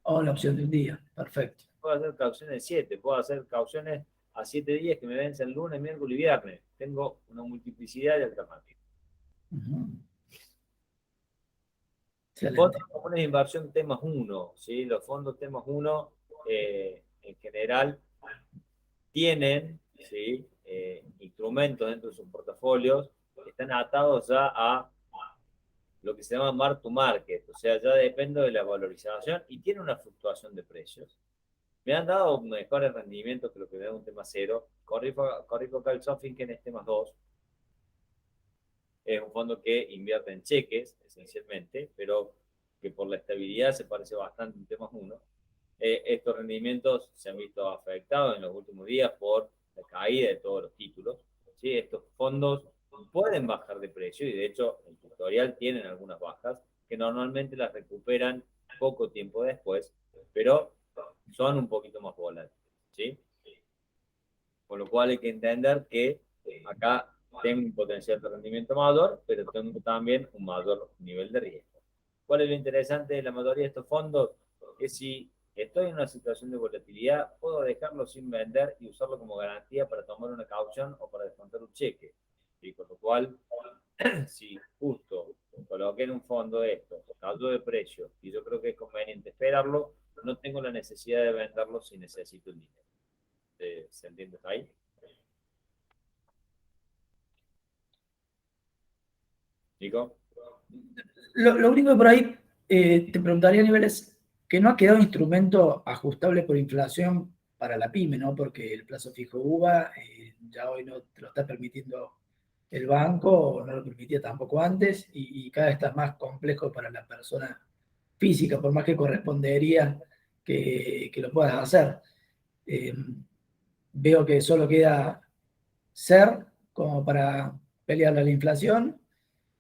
o la opción de un día. Perfecto. Puedo hacer cauciones de 7, puedo hacer cauciones a 7 días que me vencen lunes, miércoles y viernes. Tengo una multiplicidad de alternativas. Uh-huh. Fondos Excelente. comunes de inversión temas 1, ¿sí? Los fondos temas 1 en general tienen, ¿sí? Instrumentos dentro de sus portafolios que están atados ya a lo que se llama mark to market, o sea, ya depende de la valorización y tiene una fluctuación de precios. Me han dado mejores rendimientos que lo que me da un tema cero. Corrico Calzofin, que en este más 2, es un fondo que invierte en cheques, esencialmente, pero que por la estabilidad se parece bastante a un tema 1. Estos rendimientos se han visto afectados en los últimos días por la caída de todos los títulos. ¿Sí? Estos fondos pueden bajar de precio y de hecho en tutorial tienen algunas bajas que normalmente las recuperan poco tiempo después, pero son un poquito más volátiles. ¿Sí? Con lo cual hay que entender que acá tengo un potencial de rendimiento mayor, pero tengo también un mayor nivel de riesgo. ¿Cuál es lo interesante de la mayoría de estos fondos? Que si estoy en una situación de volatilidad, puedo dejarlo sin vender y usarlo como garantía para tomar una caución o para descontar un cheque. Y con lo cual, si justo coloqué en un fondo esto, cayó de precio y yo creo que es conveniente esperarlo, no tengo la necesidad de venderlo si necesito el dinero. ¿Se entiende ahí? Nico. Lo único que por ahí te preguntaría a nivel es que no ha quedado instrumento ajustable por inflación para la pyme, ¿no? Porque el plazo fijo UVA ya hoy no te lo está permitiendo el banco, no lo permitía tampoco antes, y cada vez está más complejo para la persona física, por más que correspondería que lo puedas hacer. Eh, Veo que solo queda ser como para pelear a la inflación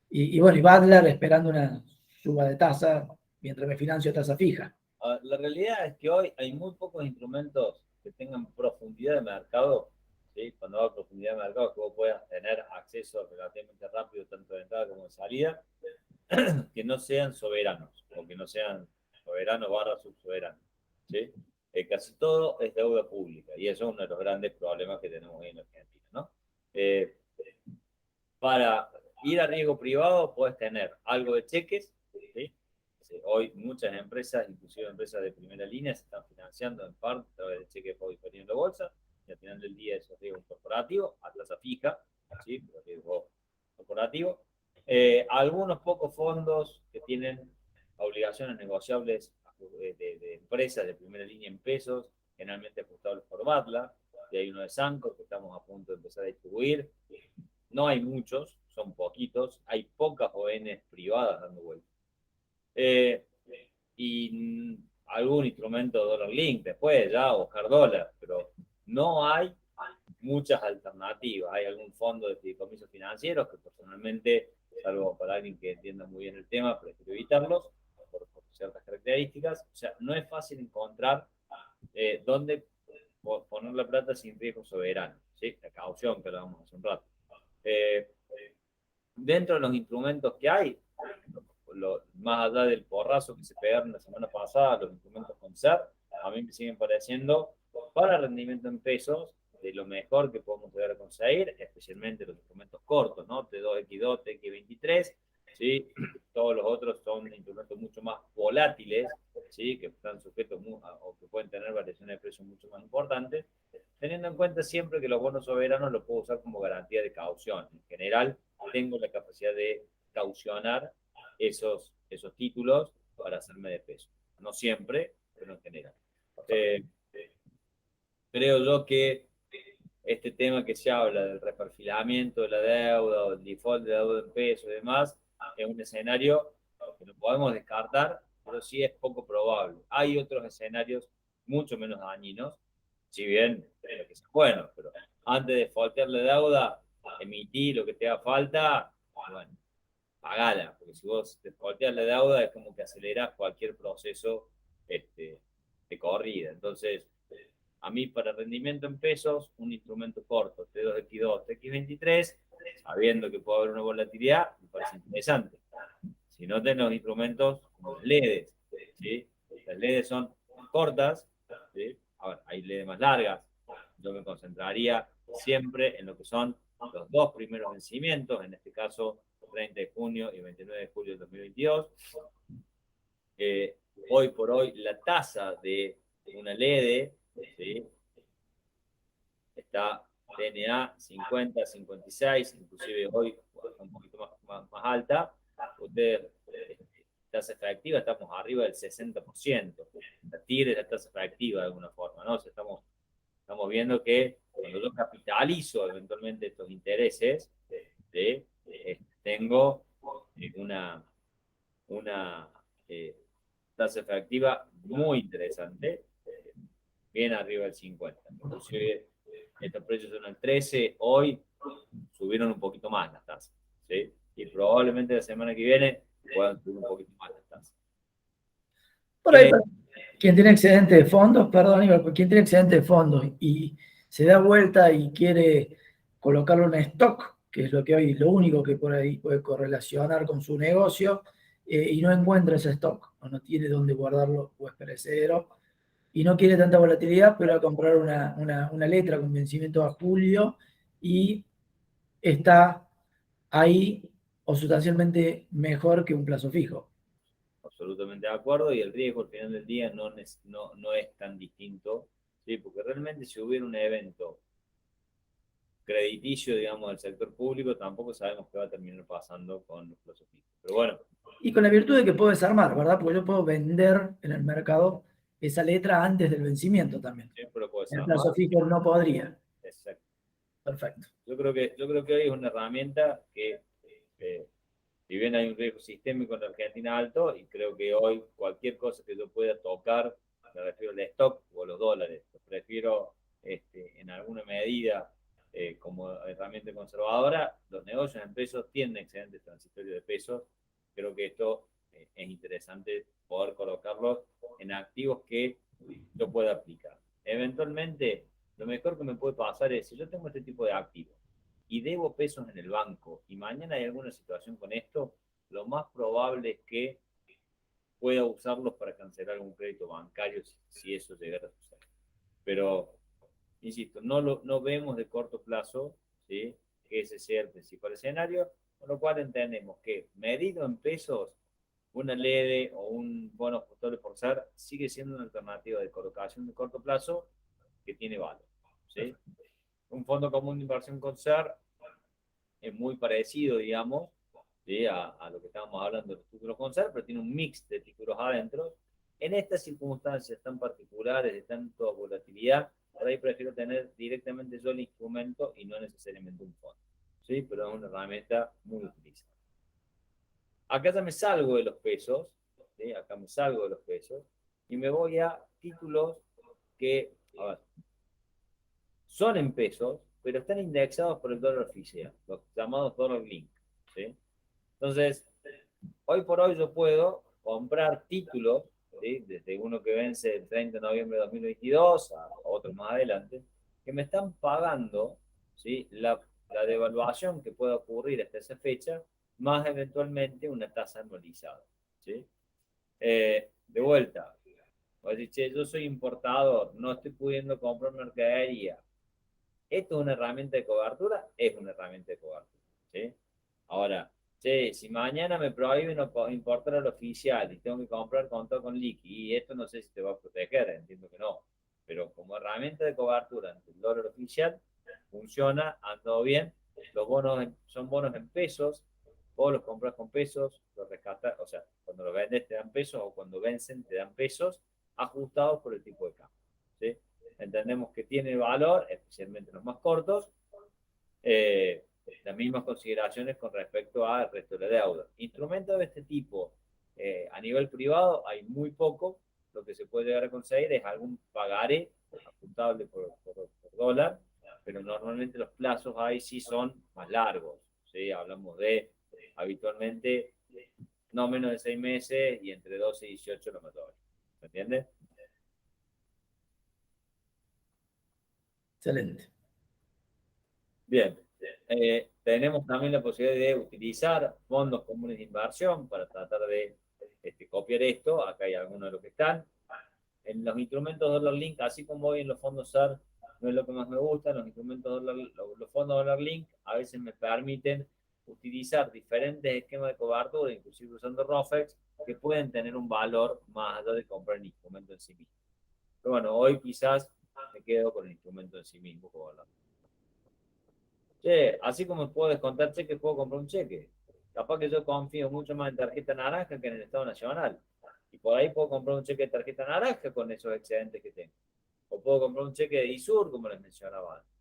y bueno, y Badler esperando una suba de tasa mientras me financio tasa fija. La realidad es que hoy hay muy pocos instrumentos que tengan profundidad de mercado. ¿Sí? Cuando hablo de profundidad de mercado, que vos puedas tener acceso relativamente rápido, tanto de entrada como de salida. que no sean soberanos, o que no sean soberanos barra subsoberanos, ¿sí? Casi todo es deuda pública, y eso es uno de los grandes problemas que tenemos hoy en Argentina, ¿no? Eh, para ir a riesgo privado puedes tener algo de cheques, ¿sí? Hoy muchas empresas, inclusive empresas de primera línea, se están financiando en parte a través de cheques de pago diferido de bolsa, y al final del día esos riesgos corporativos a tasa fija, ¿sí? Pero riesgo corporativo. Algunos pocos fondos que tienen obligaciones negociables de empresas de primera línea en pesos, generalmente ajustables por Batla, y hay uno de Sanco que estamos a punto de empezar a distribuir. No hay muchos, son poquitos, hay pocas ONs privadas dando vueltas. Y algún instrumento dólar link después, ya, o hard dólar, pero no hay muchas alternativas. Hay algún fondo de fideicomisos financieros que personalmente, salvo para alguien que entienda muy bien el tema, prefiero evitarlos por ciertas características. O sea, no es fácil encontrar dónde poner la plata sin riesgo soberano, ¿sí? La caución que hablábamos hace un rato. Eh, Dentro de los instrumentos que hay, más allá del porrazo que se pegaron la semana pasada, los instrumentos con SER, a mí me siguen pareciendo para rendimiento en pesos de lo mejor que podemos llegar a conseguir, especialmente los instrumentos cortos, ¿no? T2X2, TX23, ¿sí? Todos los otros son instrumentos mucho más volátiles, ¿sí? Que están sujetos o que pueden tener variaciones de precios mucho más importantes, teniendo en cuenta siempre que los bonos soberanos los puedo usar como garantía de caución. En general, tengo la capacidad de caucionar esos títulos para hacerme de peso. No siempre, pero en general. Eh, Creo yo que este tema que se habla del reperfilamiento de la deuda o el default de deuda en peso y demás, es un escenario que no podemos descartar, pero sí es poco probable. Hay otros escenarios mucho menos dañinos, si bien que son buenos, pero antes de defaultear la deuda, emitir lo que te haga falta, bueno, pagala, porque si vos defaulteas la deuda es como que acelerás cualquier proceso de corrida. Entonces, a mí para rendimiento en pesos, un instrumento corto, T2X2, T23, sabiendo que puede haber una volatilidad, me parece interesante. Si no tenés los instrumentos como las LEDs, ¿sí? Las LEDs son cortas, ¿sí? A ver, hay LEDs más largas. Yo me concentraría siempre en lo que son los dos primeros vencimientos, en este caso 30 de junio y 29 de julio de 2022. Hoy por hoy la tasa de una LED, ¿sí? Está DNA 50, 56, inclusive hoy un poquito más alta. Usted, tasa efectiva, estamos arriba del 60%. La TIR es la tasa efectiva de alguna forma, ¿no? O sea, estamos viendo que cuando yo capitalizo eventualmente estos intereses, tengo una tasa efectiva muy interesante, bien arriba del 50. Inclusive estos precios son el 13, hoy subieron un poquito más las tasas, ¿sí? Y probablemente la semana que viene puedan subir un poquito más las tasas. Por ahí, quien tiene excedente de fondos, perdón, Iván, quien tiene excedente de fondos y se da vuelta y quiere colocarlo en stock, que es lo que hoy, lo único que por ahí puede correlacionar con su negocio, y no encuentra ese stock, o no tiene dónde guardarlo, o es perecedero, y no quiere tanta volatilidad, pero va a comprar una letra con vencimiento a julio y está ahí o sustancialmente mejor que un plazo fijo. Absolutamente de acuerdo, y el riesgo al final del día no es tan distinto, ¿sí? Porque realmente si hubiera un evento crediticio, digamos, del sector público, tampoco sabemos qué va a terminar pasando con los plazos fijos. Pero bueno. Y con la virtud de que puedo desarmar, ¿verdad? Porque yo puedo vender en el mercado esa letra antes del vencimiento también. Siempre lo puede En el desarmar. plazo fijo no podría. Exacto. Perfecto. Yo creo que hoy es una herramienta que, si bien hay un riesgo sistémico en la Argentina alto, y creo que hoy cualquier cosa que yo pueda tocar, me refiero al stock o a los dólares, lo prefiero en alguna medida como herramienta conservadora. Los negocios en pesos tienen excedentes transitorios de pesos. Creo que esto es interesante poder colocarlos en activos que yo pueda aplicar. Eventualmente, lo mejor que me puede pasar es, si yo tengo este tipo de activos y debo pesos en el banco y mañana hay alguna situación con esto, lo más probable es que pueda usarlos para cancelar un crédito bancario si eso llegara a suceder. Pero, insisto, no vemos de corto plazo, ¿sí?, que ese sea el principal escenario, con lo cual entendemos que medido en pesos, una LED o un bono ajustable por SAR sigue siendo una alternativa de colocación de corto plazo que tiene valor, ¿sí? Un fondo común de inversión con SAR es muy parecido, digamos, ¿sí?, a lo que estábamos hablando de los títulos con SAR, pero tiene un mix de títulos adentro. En estas circunstancias tan particulares, de tanta volatilidad, por ahí prefiero tener directamente yo el instrumento y no necesariamente un fondo, ¿sí? Pero es una herramienta muy utilizada. Acá ya me salgo de los pesos, ¿sí? Acá me salgo de los pesos y me voy a títulos que, a ver, son en pesos, pero están indexados por el dólar oficial, los llamados dólar link, ¿sí? Entonces, hoy por hoy yo puedo comprar títulos, ¿sí?, desde uno que vence el 30 de noviembre de 2022 a otros más adelante, que me están pagando, ¿sí?, la devaluación que pueda ocurrir hasta esa fecha, más eventualmente una tasa anualizada, ¿sí? De vuelta, pues, che, yo soy importador, no estoy pudiendo comprar mercadería. ¿Esto es una herramienta de cobertura? Es una herramienta de cobertura, ¿sí? Ahora, che, si mañana me prohíben importar al oficial y tengo que comprar con todo con liqui, y esto no sé si te va a proteger, entiendo que no, pero como herramienta de cobertura ante el dólar oficial, funciona, anda bien. Los bonos son bonos en pesos, vos los compras con pesos, los rescatas, o sea, cuando los vendes te dan pesos o cuando vencen te dan pesos ajustados por el tipo de cambio, ¿sí? Entendemos que tiene valor, especialmente los más cortos, las mismas consideraciones con respecto al resto de la deuda. Instrumentos de este tipo, a nivel privado, hay muy poco. Lo que se puede llegar a conseguir es algún pagaré apuntable por dólar, pero normalmente los plazos ahí sí son más largos, ¿sí? Hablamos de habitualmente no menos de 6 meses y entre 12 y 18 lo mayor. ¿Me entiendes? Excelente. Bien, tenemos también la posibilidad de utilizar fondos comunes de inversión para tratar de copiar esto. Acá hay algunos de los que están. En los instrumentos Dollar Link, así como hoy en los fondos SAR, no es lo que más me gusta, los instrumentos los fondos Dollar Link a veces me permiten utilizar diferentes esquemas de cobertura, inclusive usando ROFEX, que pueden tener un valor más allá de comprar el instrumento en sí mismo. Pero bueno, hoy quizás me quedo con el instrumento en sí mismo, como hablamos. Che, así como puedo descontar cheques, puedo comprar un cheque. Capaz que yo confío mucho más en tarjeta naranja que en el Estado Nacional. Y por ahí puedo comprar un cheque de tarjeta naranja con esos excedentes que tengo. O puedo comprar un cheque de ISUR, como les mencionaba antes,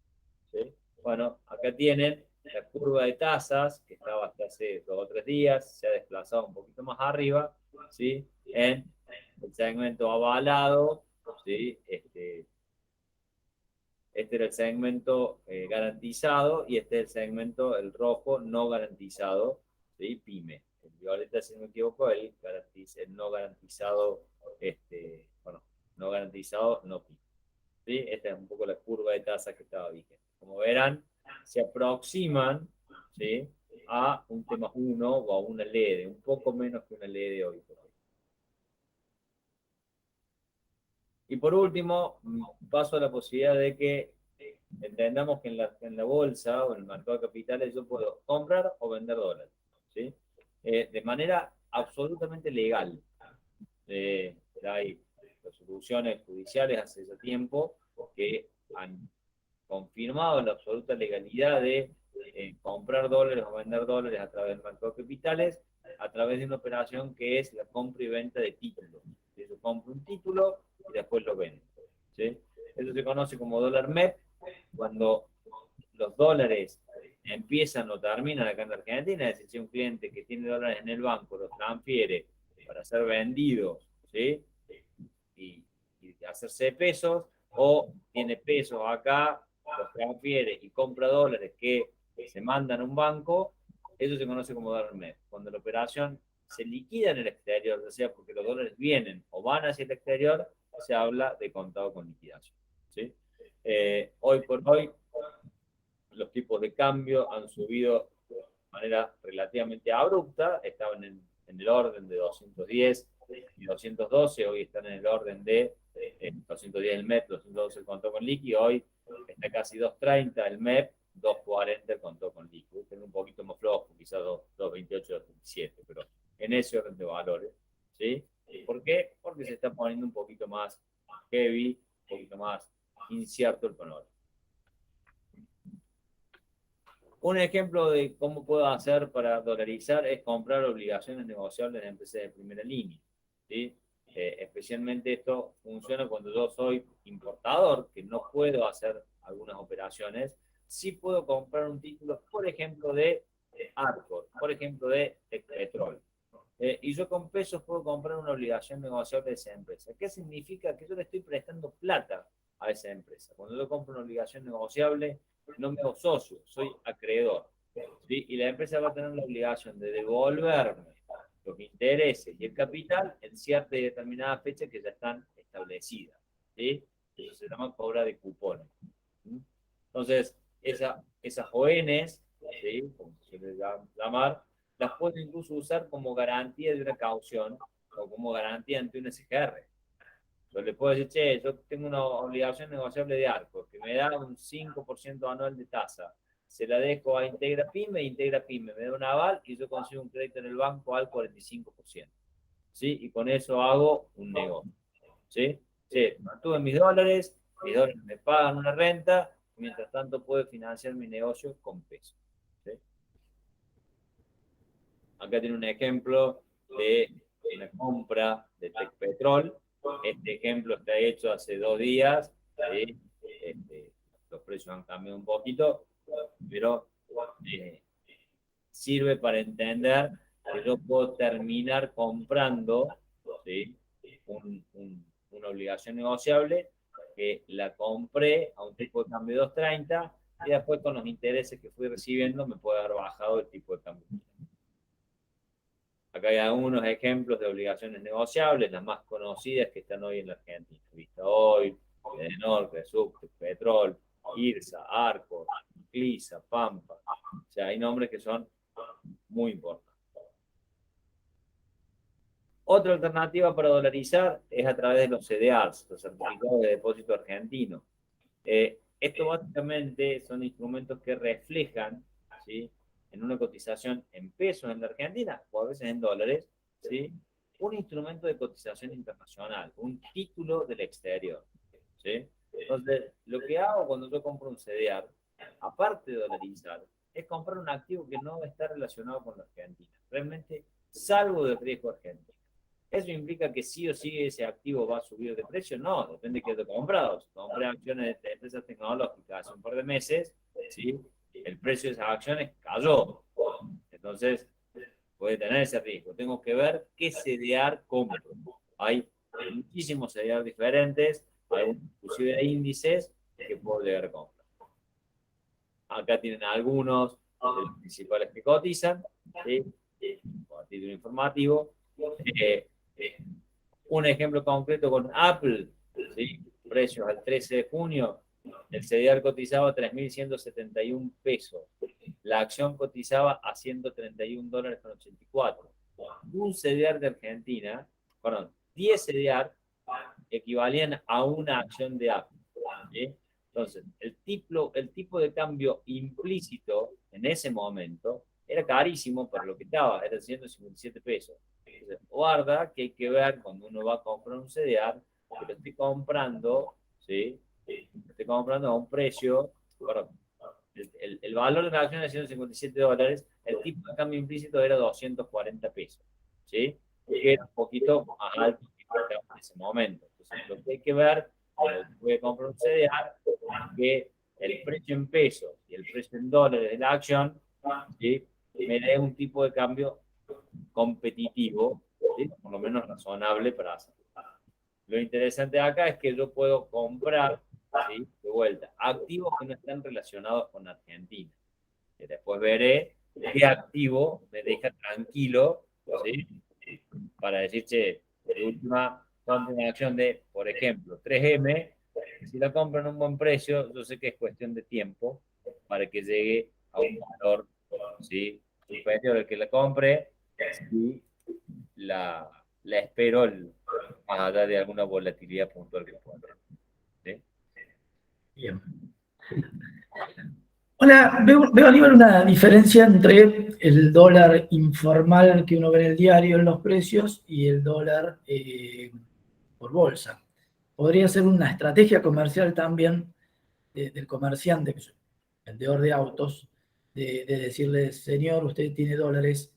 ¿sí? Bueno, acá tienen la curva de tasas, que estaba hasta hace 2 o 3 días, se ha desplazado un poquito más arriba, ¿sí?, en el segmento avalado, ¿sí? Este era el segmento garantizado y este es el segmento, el rojo, no garantizado, ¿sí?, PYME. El violeta, si no me equivoco, el no garantizado, bueno, no garantizado, no PYME. ¿Sí? Esta es un poco la curva de tasa que estaba vigente. Como verán, se aproximan, ¿sí?, a un T+1 o a una LED, un poco menos que una LED hoy por hoy. Y por último, paso a la posibilidad de que entendamos que en la bolsa o en el mercado de capitales yo puedo comprar o vender dólares, ¿sí? De manera absolutamente legal. Hay resoluciones judiciales hace ya tiempo que han confirmado la absoluta legalidad de comprar dólares o vender dólares a través del mercado de capitales, a través de una operación que es la compra y venta de títulos. Yo compro un título y después lo vendo, ¿sí? Eso se conoce como dólar MEP, cuando los dólares empiezan o terminan acá en Argentina, es decir, si un cliente que tiene dólares en el banco los transfiere para ser vendidos, ¿sí?, y hacerse pesos, o tiene pesos acá, los transfiere y compra dólares que se mandan a un banco, eso se conoce como dólar MEP. Cuando la operación se liquida en el exterior, ya sea porque los dólares vienen o van hacia el exterior, se habla de contado con liquidación, ¿sí? Hoy por hoy, los tipos de cambio han subido manera relativamente abrupta, estaban en el orden de 210 y 212, hoy están en el orden de 210 el MEP, 212 el contado con liqui, hoy está casi 230 el MEP, 240 el contado con liqui, está un poquito más flojo, quizás 228, 227, pero en ese orden de valores, ¿sí? ¿Por qué? Porque se está poniendo un poquito más heavy, un poquito más incierto el panorama. Un ejemplo de cómo puedo hacer para dolarizar es comprar obligaciones negociables de empresas de primera línea, ¿sí? Especialmente esto funciona cuando yo soy importador, que no puedo hacer algunas operaciones. Sí puedo comprar un título, por ejemplo, de Arcor, por ejemplo, de Petrol. Y yo con pesos puedo comprar una obligación negociable de esa empresa. ¿Qué significa? Que yo le estoy prestando plata a esa empresa. Cuando yo compro una obligación negociable, no me hago socio, soy acreedor, ¿sí? Y la empresa va a tener la obligación de devolverme los intereses y el capital en cierta y determinada fecha que ya están establecidas, ¿sí? Eso se llama cobra de cupones. ¿Sí? Entonces, esas ONs, ¿sí? Como se les llamar, las puedo incluso usar como garantía de una caución o como garantía ante un SGR. Yo le puedo decir, che, yo tengo una obligación negociable de Arco que me da un 5% anual de tasa. Se la dejo a Integra Pyme me da un aval y yo consigo un crédito en el banco al 45%. ¿Sí? Y con eso hago un negocio. ¿Sí? Sí, mantuve mis dólares me pagan una renta, y mientras tanto puedo financiar mi negocio con pesos. ¿Sí? Acá tiene un ejemplo de una compra de Tecpetrol. Este ejemplo está hecho hace 2 días. ¿Sí? Los precios han cambiado un poquito, pero sirve para entender que yo puedo terminar comprando, ¿sí? Una obligación negociable que la compré a un tipo de cambio de 2.30 y después con los intereses que fui recibiendo me puede haber bajado el tipo de cambio. Acá hay algunos ejemplos de obligaciones negociables, las más conocidas que están hoy en la Argentina. Vista Oil, Edenor, Subte, Petrol, IRSA, Arcor, Clisa, Pampa. O sea, hay nombres que son muy importantes. Otra alternativa para dolarizar es a través de los CDRs, los certificados de depósito argentino. Esto básicamente son instrumentos que reflejan, ¿sí? En una cotización en pesos en la Argentina o a veces en dólares, ¿sí? Un instrumento de cotización internacional, un título del exterior, ¿sí? Entonces, lo que hago cuando yo compro un CDR, aparte de dolarizar, es comprar un activo que no está relacionado con la Argentina. Realmente salvo del riesgo argentino. ¿Eso implica que sí o sí ese activo va a subir de precio? No, depende de qué haya comprado. Si compré acciones de empresas tecnológicas hace un par de meses, ¿sí? El precio de esas acciones cayó. Entonces, puede tener ese riesgo. Tengo que ver qué CDR compro. Hay muchísimos CDR diferentes, algunos inclusive de índices que puedo llegar a comprar. Acá tienen algunos de los principales que cotizan, ¿sí? A título informativo. Un ejemplo concreto con Apple, ¿sí? Precios al 13 de junio, el CDR cotizaba a 3.171 pesos, la acción cotizaba a $131,84. Un CDR de Argentina, perdón, 10 CDR equivalían a una acción de Apple, ¿sí? Entonces, el tipo de cambio implícito en ese momento era carísimo para lo que estaba, era 157 pesos. Entonces, guarda que hay que ver cuando uno va a comprar un CDR, que lo estoy comprando, ¿sí? Lo estoy comprando a un precio, perdón, el valor de la acción era $157, el tipo de cambio implícito era 240 pesos, ¿sí? Que era un poquito más alto que en ese momento. Entonces, lo que hay que ver, voy a comprar un CDR, que el precio en pesos y el precio en dólares de la acción, ¿sí? Me dé un tipo de cambio competitivo, ¿sí? Por lo menos razonable para hacerlo. Lo interesante acá es que yo puedo comprar, ¿sí? De vuelta, activos que no están relacionados con Argentina. Y después veré qué activo me deja tranquilo, ¿sí? Para decir, che, de última, compro una acción de, por ejemplo, 3M, si la compro en un buen precio, yo sé que es cuestión de tiempo para que llegue a un valor, ¿sí? superior al que la compre, si la espero más allá de alguna volatilidad puntual que pueda tener. ¿Sí? Bien. Hola, veo, Aníbal, una diferencia entre el dólar informal que uno ve en el diario en los precios y el dólar por bolsa. Podría ser una estrategia comercial también del comerciante, que es vendedor de autos, de decirle, señor, usted tiene dólares,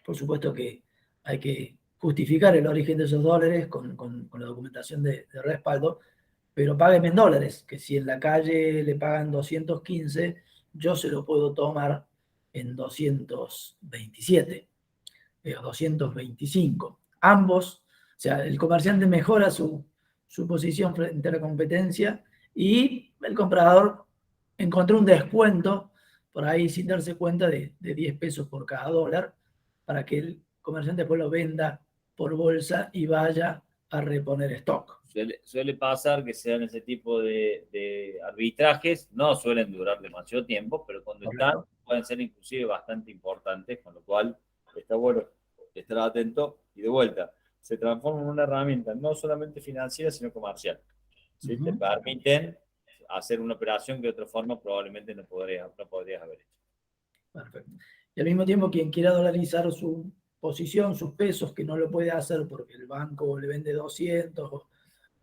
por supuesto que hay que justificar el origen de esos dólares con la documentación de respaldo, pero págueme en dólares, que si en la calle le pagan 215, yo se lo puedo tomar en 227 o 225. Ambos, o sea, el comerciante mejora su posición frente a la competencia y el comprador encontró un descuento por ahí sin darse cuenta de 10 pesos por cada dólar para que el comerciante después lo venda por bolsa y vaya a reponer stock. Suele pasar que sean ese tipo de arbitrajes, no suelen durar demasiado tiempo, pero cuando están Correcto. pueden ser inclusive bastante importantes, con lo cual está bueno estar atento y de vuelta. Se transforma en una herramienta no solamente financiera, sino comercial. ¿Sí? Te permiten hacer una operación que de otra forma probablemente no podrías haber hecho. Perfecto. Y al mismo tiempo, quien quiera dolarizar su posición, sus pesos, que no lo puede hacer porque el banco le vende 200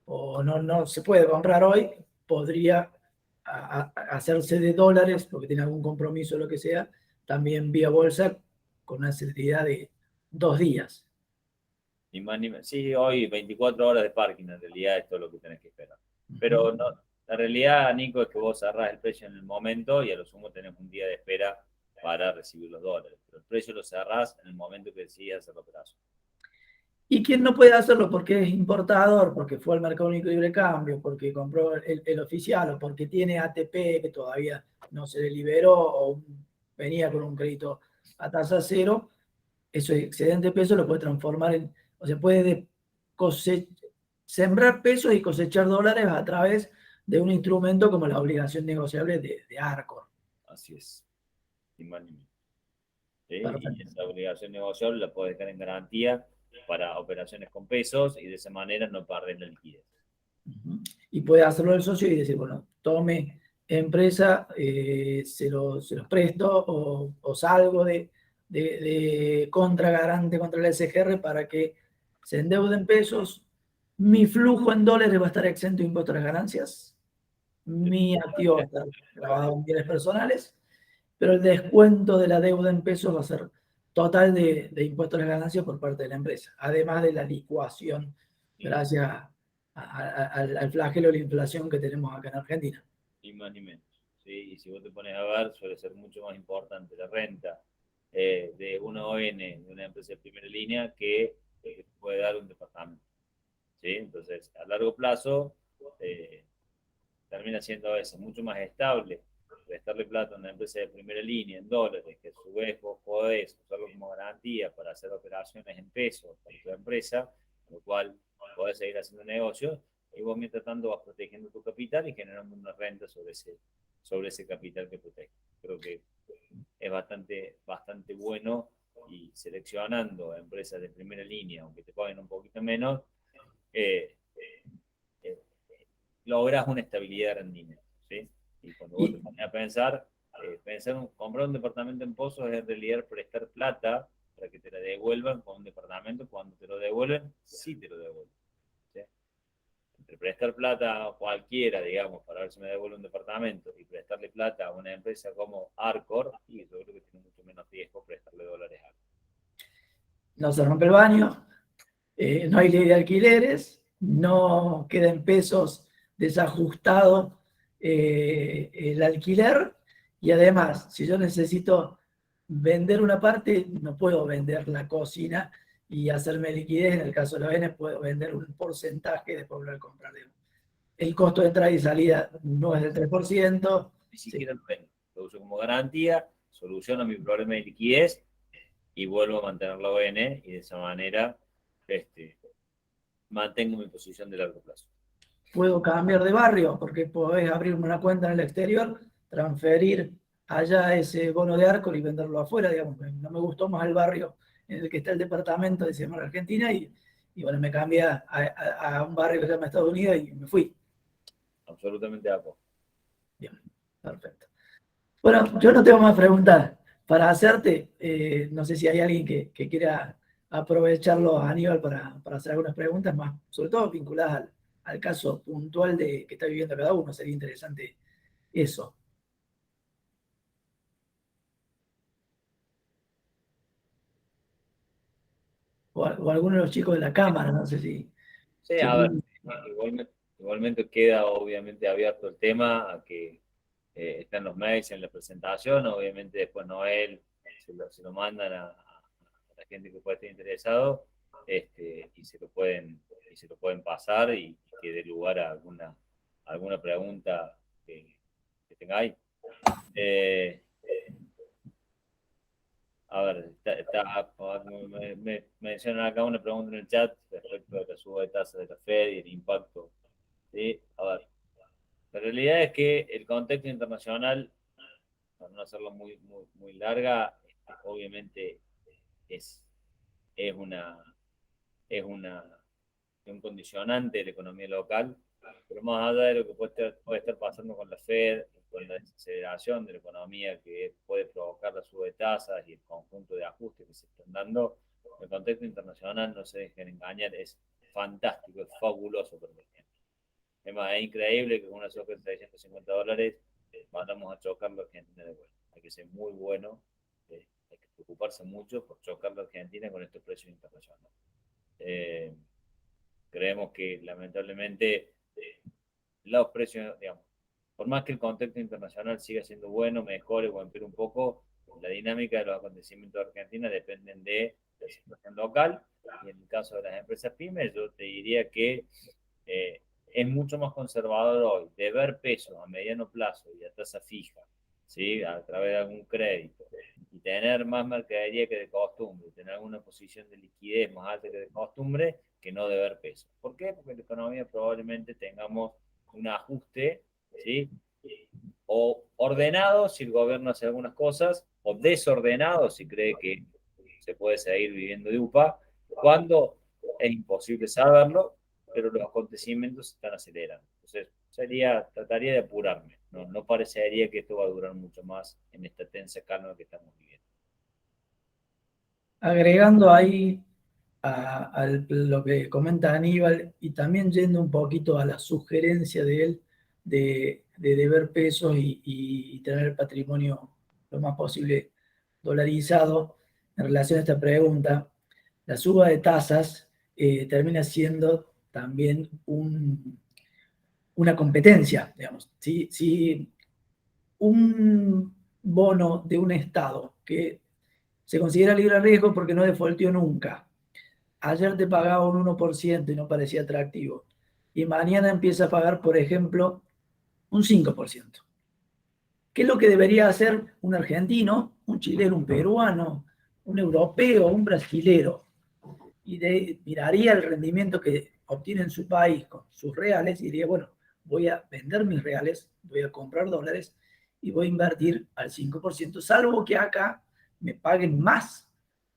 o no se puede comprar hoy, podría hacerse de dólares porque tiene algún compromiso o lo que sea, también vía bolsa con una celeridad de 2 días. Ni más ni menos. Sí, hoy 24 horas de parking, en realidad esto es lo que tenés que esperar. Pero no, la realidad, Nico, es que vos cerrás el precio en el momento y a lo sumo tenés un día de espera para recibir los dólares. Pero el precio lo cerrás en el momento que decidas hacer la operación. Y quien no puede hacerlo porque es importador, porque fue al mercado único de libre cambio, porque compró el oficial o porque tiene ATP que todavía no se le liberó o venía con un crédito a tasa cero, eso excedente peso lo puede transformar en, o sea, puede sembrar pesos y cosechar dólares a través de un instrumento como la obligación negociable de Arcor. Así es. Ni más ni menos. ¿Sí? Y Perfecto. esa obligación negociable la puedes dejar en garantía para operaciones con pesos y de esa manera no perder la liquidez. Y puede hacerlo el socio y decir, bueno, tome empresa, se los presto o salgo de contragarante contra el SGR para que se endeuden pesos. Mi flujo en dólares va a estar exento de impuestos a las ganancias. Mi activo va a estar grabado en bienes personales, pero el descuento de la deuda en pesos va a ser total de impuestos a las ganancias por parte de la empresa, además de la licuación gracias al flagelo de la inflación que tenemos acá en Argentina. Ni más ni menos. ¿Sí? Y si vos te pones a ver, suele ser mucho más importante la renta de una ON, de una empresa de primera línea, que puede dar un departamento. ¿Sí? Entonces, a largo plazo, termina siendo a veces mucho más estable prestarle plata a una empresa de primera línea en dólares, que a su vez vos podés usarlo como garantía para hacer operaciones en pesos para tu empresa, con lo cual podés seguir haciendo negocios y vos mientras tanto vas protegiendo tu capital y generando una renta sobre ese capital que protege. Creo que es bastante bueno y seleccionando empresas de primera línea, aunque te paguen un poquito menos, eh, eh, logras una estabilidad de rendimiento. ¿Sí? Y cuando vos te Y pones a pensar, comprar un departamento en Pozos es en realidad prestar plata para que te la devuelvan con un departamento. Cuando te lo devuelven, sí te lo devuelven. ¿Sí? Entre prestar plata a cualquiera, digamos, para ver si me devuelve un departamento y prestarle plata a una empresa como Arcor, y yo creo que tiene mucho menos riesgo prestarle dólares a Arcor. no se rompe el baño, no hay ley de alquileres, no queda en pesos desajustado el alquiler y además, si yo necesito vender una parte, no puedo vender la cocina y hacerme liquidez. En el caso de la ON puedo vender un porcentaje y después volver a comprar. El costo de entrada y salida no es del 3%. Ni Sí. siquiera lo uso como garantía, soluciono mi problema de liquidez y vuelvo a mantener la ON y de esa manera mantengo mi posición de largo plazo. Puedo cambiar de barrio porque podés abrirme una cuenta en el exterior, transferir allá ese bono de Arcor y venderlo afuera, digamos. No me gustó más el barrio en el que está el departamento de Semana Argentina y bueno, me cambié a un barrio que se llama Estados Unidos y me fui. Absolutamente de acuerdo. Bien, perfecto. Bueno, yo no tengo más preguntas para hacerte. No sé si hay alguien que quiera aprovecharlo a Aníbal para hacer algunas preguntas más, sobre todo vinculadas al caso puntual de que está viviendo cada uno. Sería interesante eso. O alguno de los chicos de la cámara, no sé Sí, si a ver, alguno. igualmente queda obviamente abierto el tema a que están los mails en la presentación, obviamente después Noel se lo mandan a la gente que puede estar interesado, y se lo pueden pasar y que dé lugar a alguna pregunta que tengáis. Eh, a ver, me mencionan acá una pregunta en el chat respecto a la suba de tasa de la Fed y el impacto. ¿Sí? A ver, la realidad es que el contexto internacional, para no hacerlo muy larga, obviamente es, es, una, es un condicionante de la economía local, pero más allá de lo que puede estar pasando con la Fed, con la desaceleración de la economía que puede provocar la suba de tasas y el conjunto de ajustes que se están dando, el contexto internacional, no se dejen engañar, es fantástico, es fabuloso para la gente. Es más, es increíble que con una soja de $650 mandamos a chocar la Argentina de vuelta. Hay que ser muy bueno, hay que preocuparse mucho por chocar la Argentina con estos precios internacionales. Eh, Creemos que lamentablemente los precios, digamos, por más que el contexto internacional siga siendo bueno, mejore o empeore un poco, la dinámica de los acontecimientos de Argentina dependen de la situación local. Y en el caso de las empresas pymes, yo te diría que eh, es mucho más conservador hoy deber pesos a mediano plazo y a tasa fija, ¿sí? A través de algún crédito, y tener más mercadería que de costumbre, tener alguna posición de liquidez más alta que de costumbre, que no deber pesos. ¿Por qué? Porque en la economía probablemente tengamos un ajuste, ¿sí? O ordenado si el gobierno hace algunas cosas, o desordenado si cree que se puede seguir viviendo de UPA, cuando es imposible saberlo, pero los acontecimientos se están acelerando. Entonces, trataría de apurarme. No parecería que esto va a durar mucho más en esta tensa calma que estamos viviendo. Agregando ahí lo que comenta Aníbal y también yendo un poquito a la sugerencia de él de deber pesos y tener el patrimonio lo más posible dolarizado en relación a esta pregunta, la suba de tasas termina siendo también una competencia, digamos. Si un bono de un Estado que se considera libre de riesgo porque no defaultió nunca, ayer te pagaba un 1% y no parecía atractivo, y mañana empieza a pagar, por ejemplo, un 5%. ¿Qué es lo que debería hacer un argentino, un chileno, un peruano, un europeo, un brasilero? Miraría el rendimiento que obtiene en su país con sus reales y diría, bueno, voy a vender mis reales, voy a comprar dólares y voy a invertir al 5%, salvo que acá me paguen más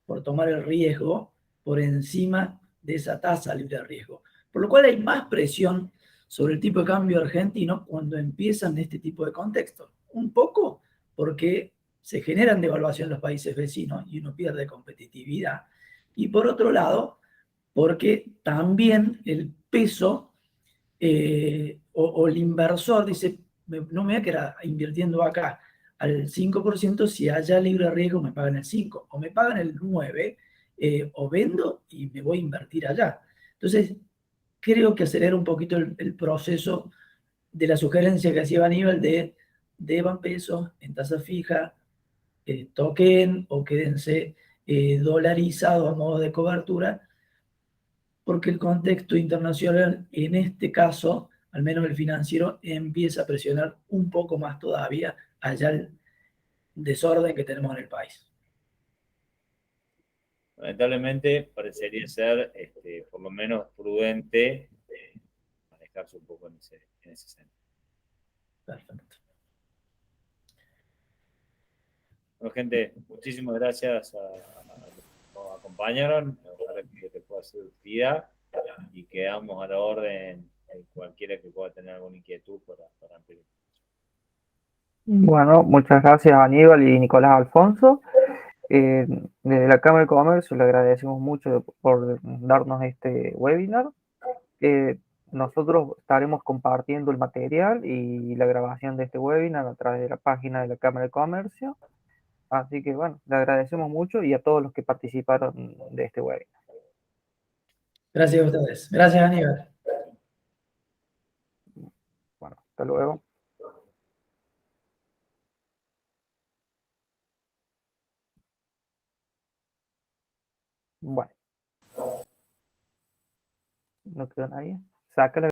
por tomar el riesgo por encima de esa tasa libre de riesgo. Por lo cual hay más presión sobre el tipo de cambio argentino cuando empiezan este tipo de contextos. Un poco porque se generan devaluación en los países vecinos y uno pierde competitividad. Y por otro lado, porque también el peso o el inversor dice, no me voy a quedar invirtiendo acá al 5% si allá libre riesgo me pagan el 5% o me pagan el 9%, o vendo y me voy a invertir allá. Entonces, creo que acelera un poquito el proceso de la sugerencia que hacía Aníbal de deban pesos en tasa fija, toquen o quédense dolarizados a modo de cobertura, porque el contexto internacional, en este caso, al menos el financiero, empieza a presionar un poco más todavía allá el desorden que tenemos en el país. Lamentablemente parecería ser, por lo menos prudente, manejarse un poco en ese sentido. Perfecto. Bueno, gente, muchísimas gracias a los que nos acompañaron. Ojalá que te pueda ser de utilidad y quedamos a la orden cualquiera que pueda tener alguna inquietud para ampliar. Bueno, muchas gracias Aníbal y Nicolás Alfonso. Desde la Cámara de Comercio le agradecemos mucho por darnos este webinar. Nosotros estaremos compartiendo el material y la grabación de este webinar a través de la página de la Cámara de Comercio. Así que bueno, le agradecemos mucho y a todos los que participaron de este webinar. Gracias a ustedes. Gracias, Aníbal. Bueno, hasta luego. Bueno, no quedó nadie. Sácala.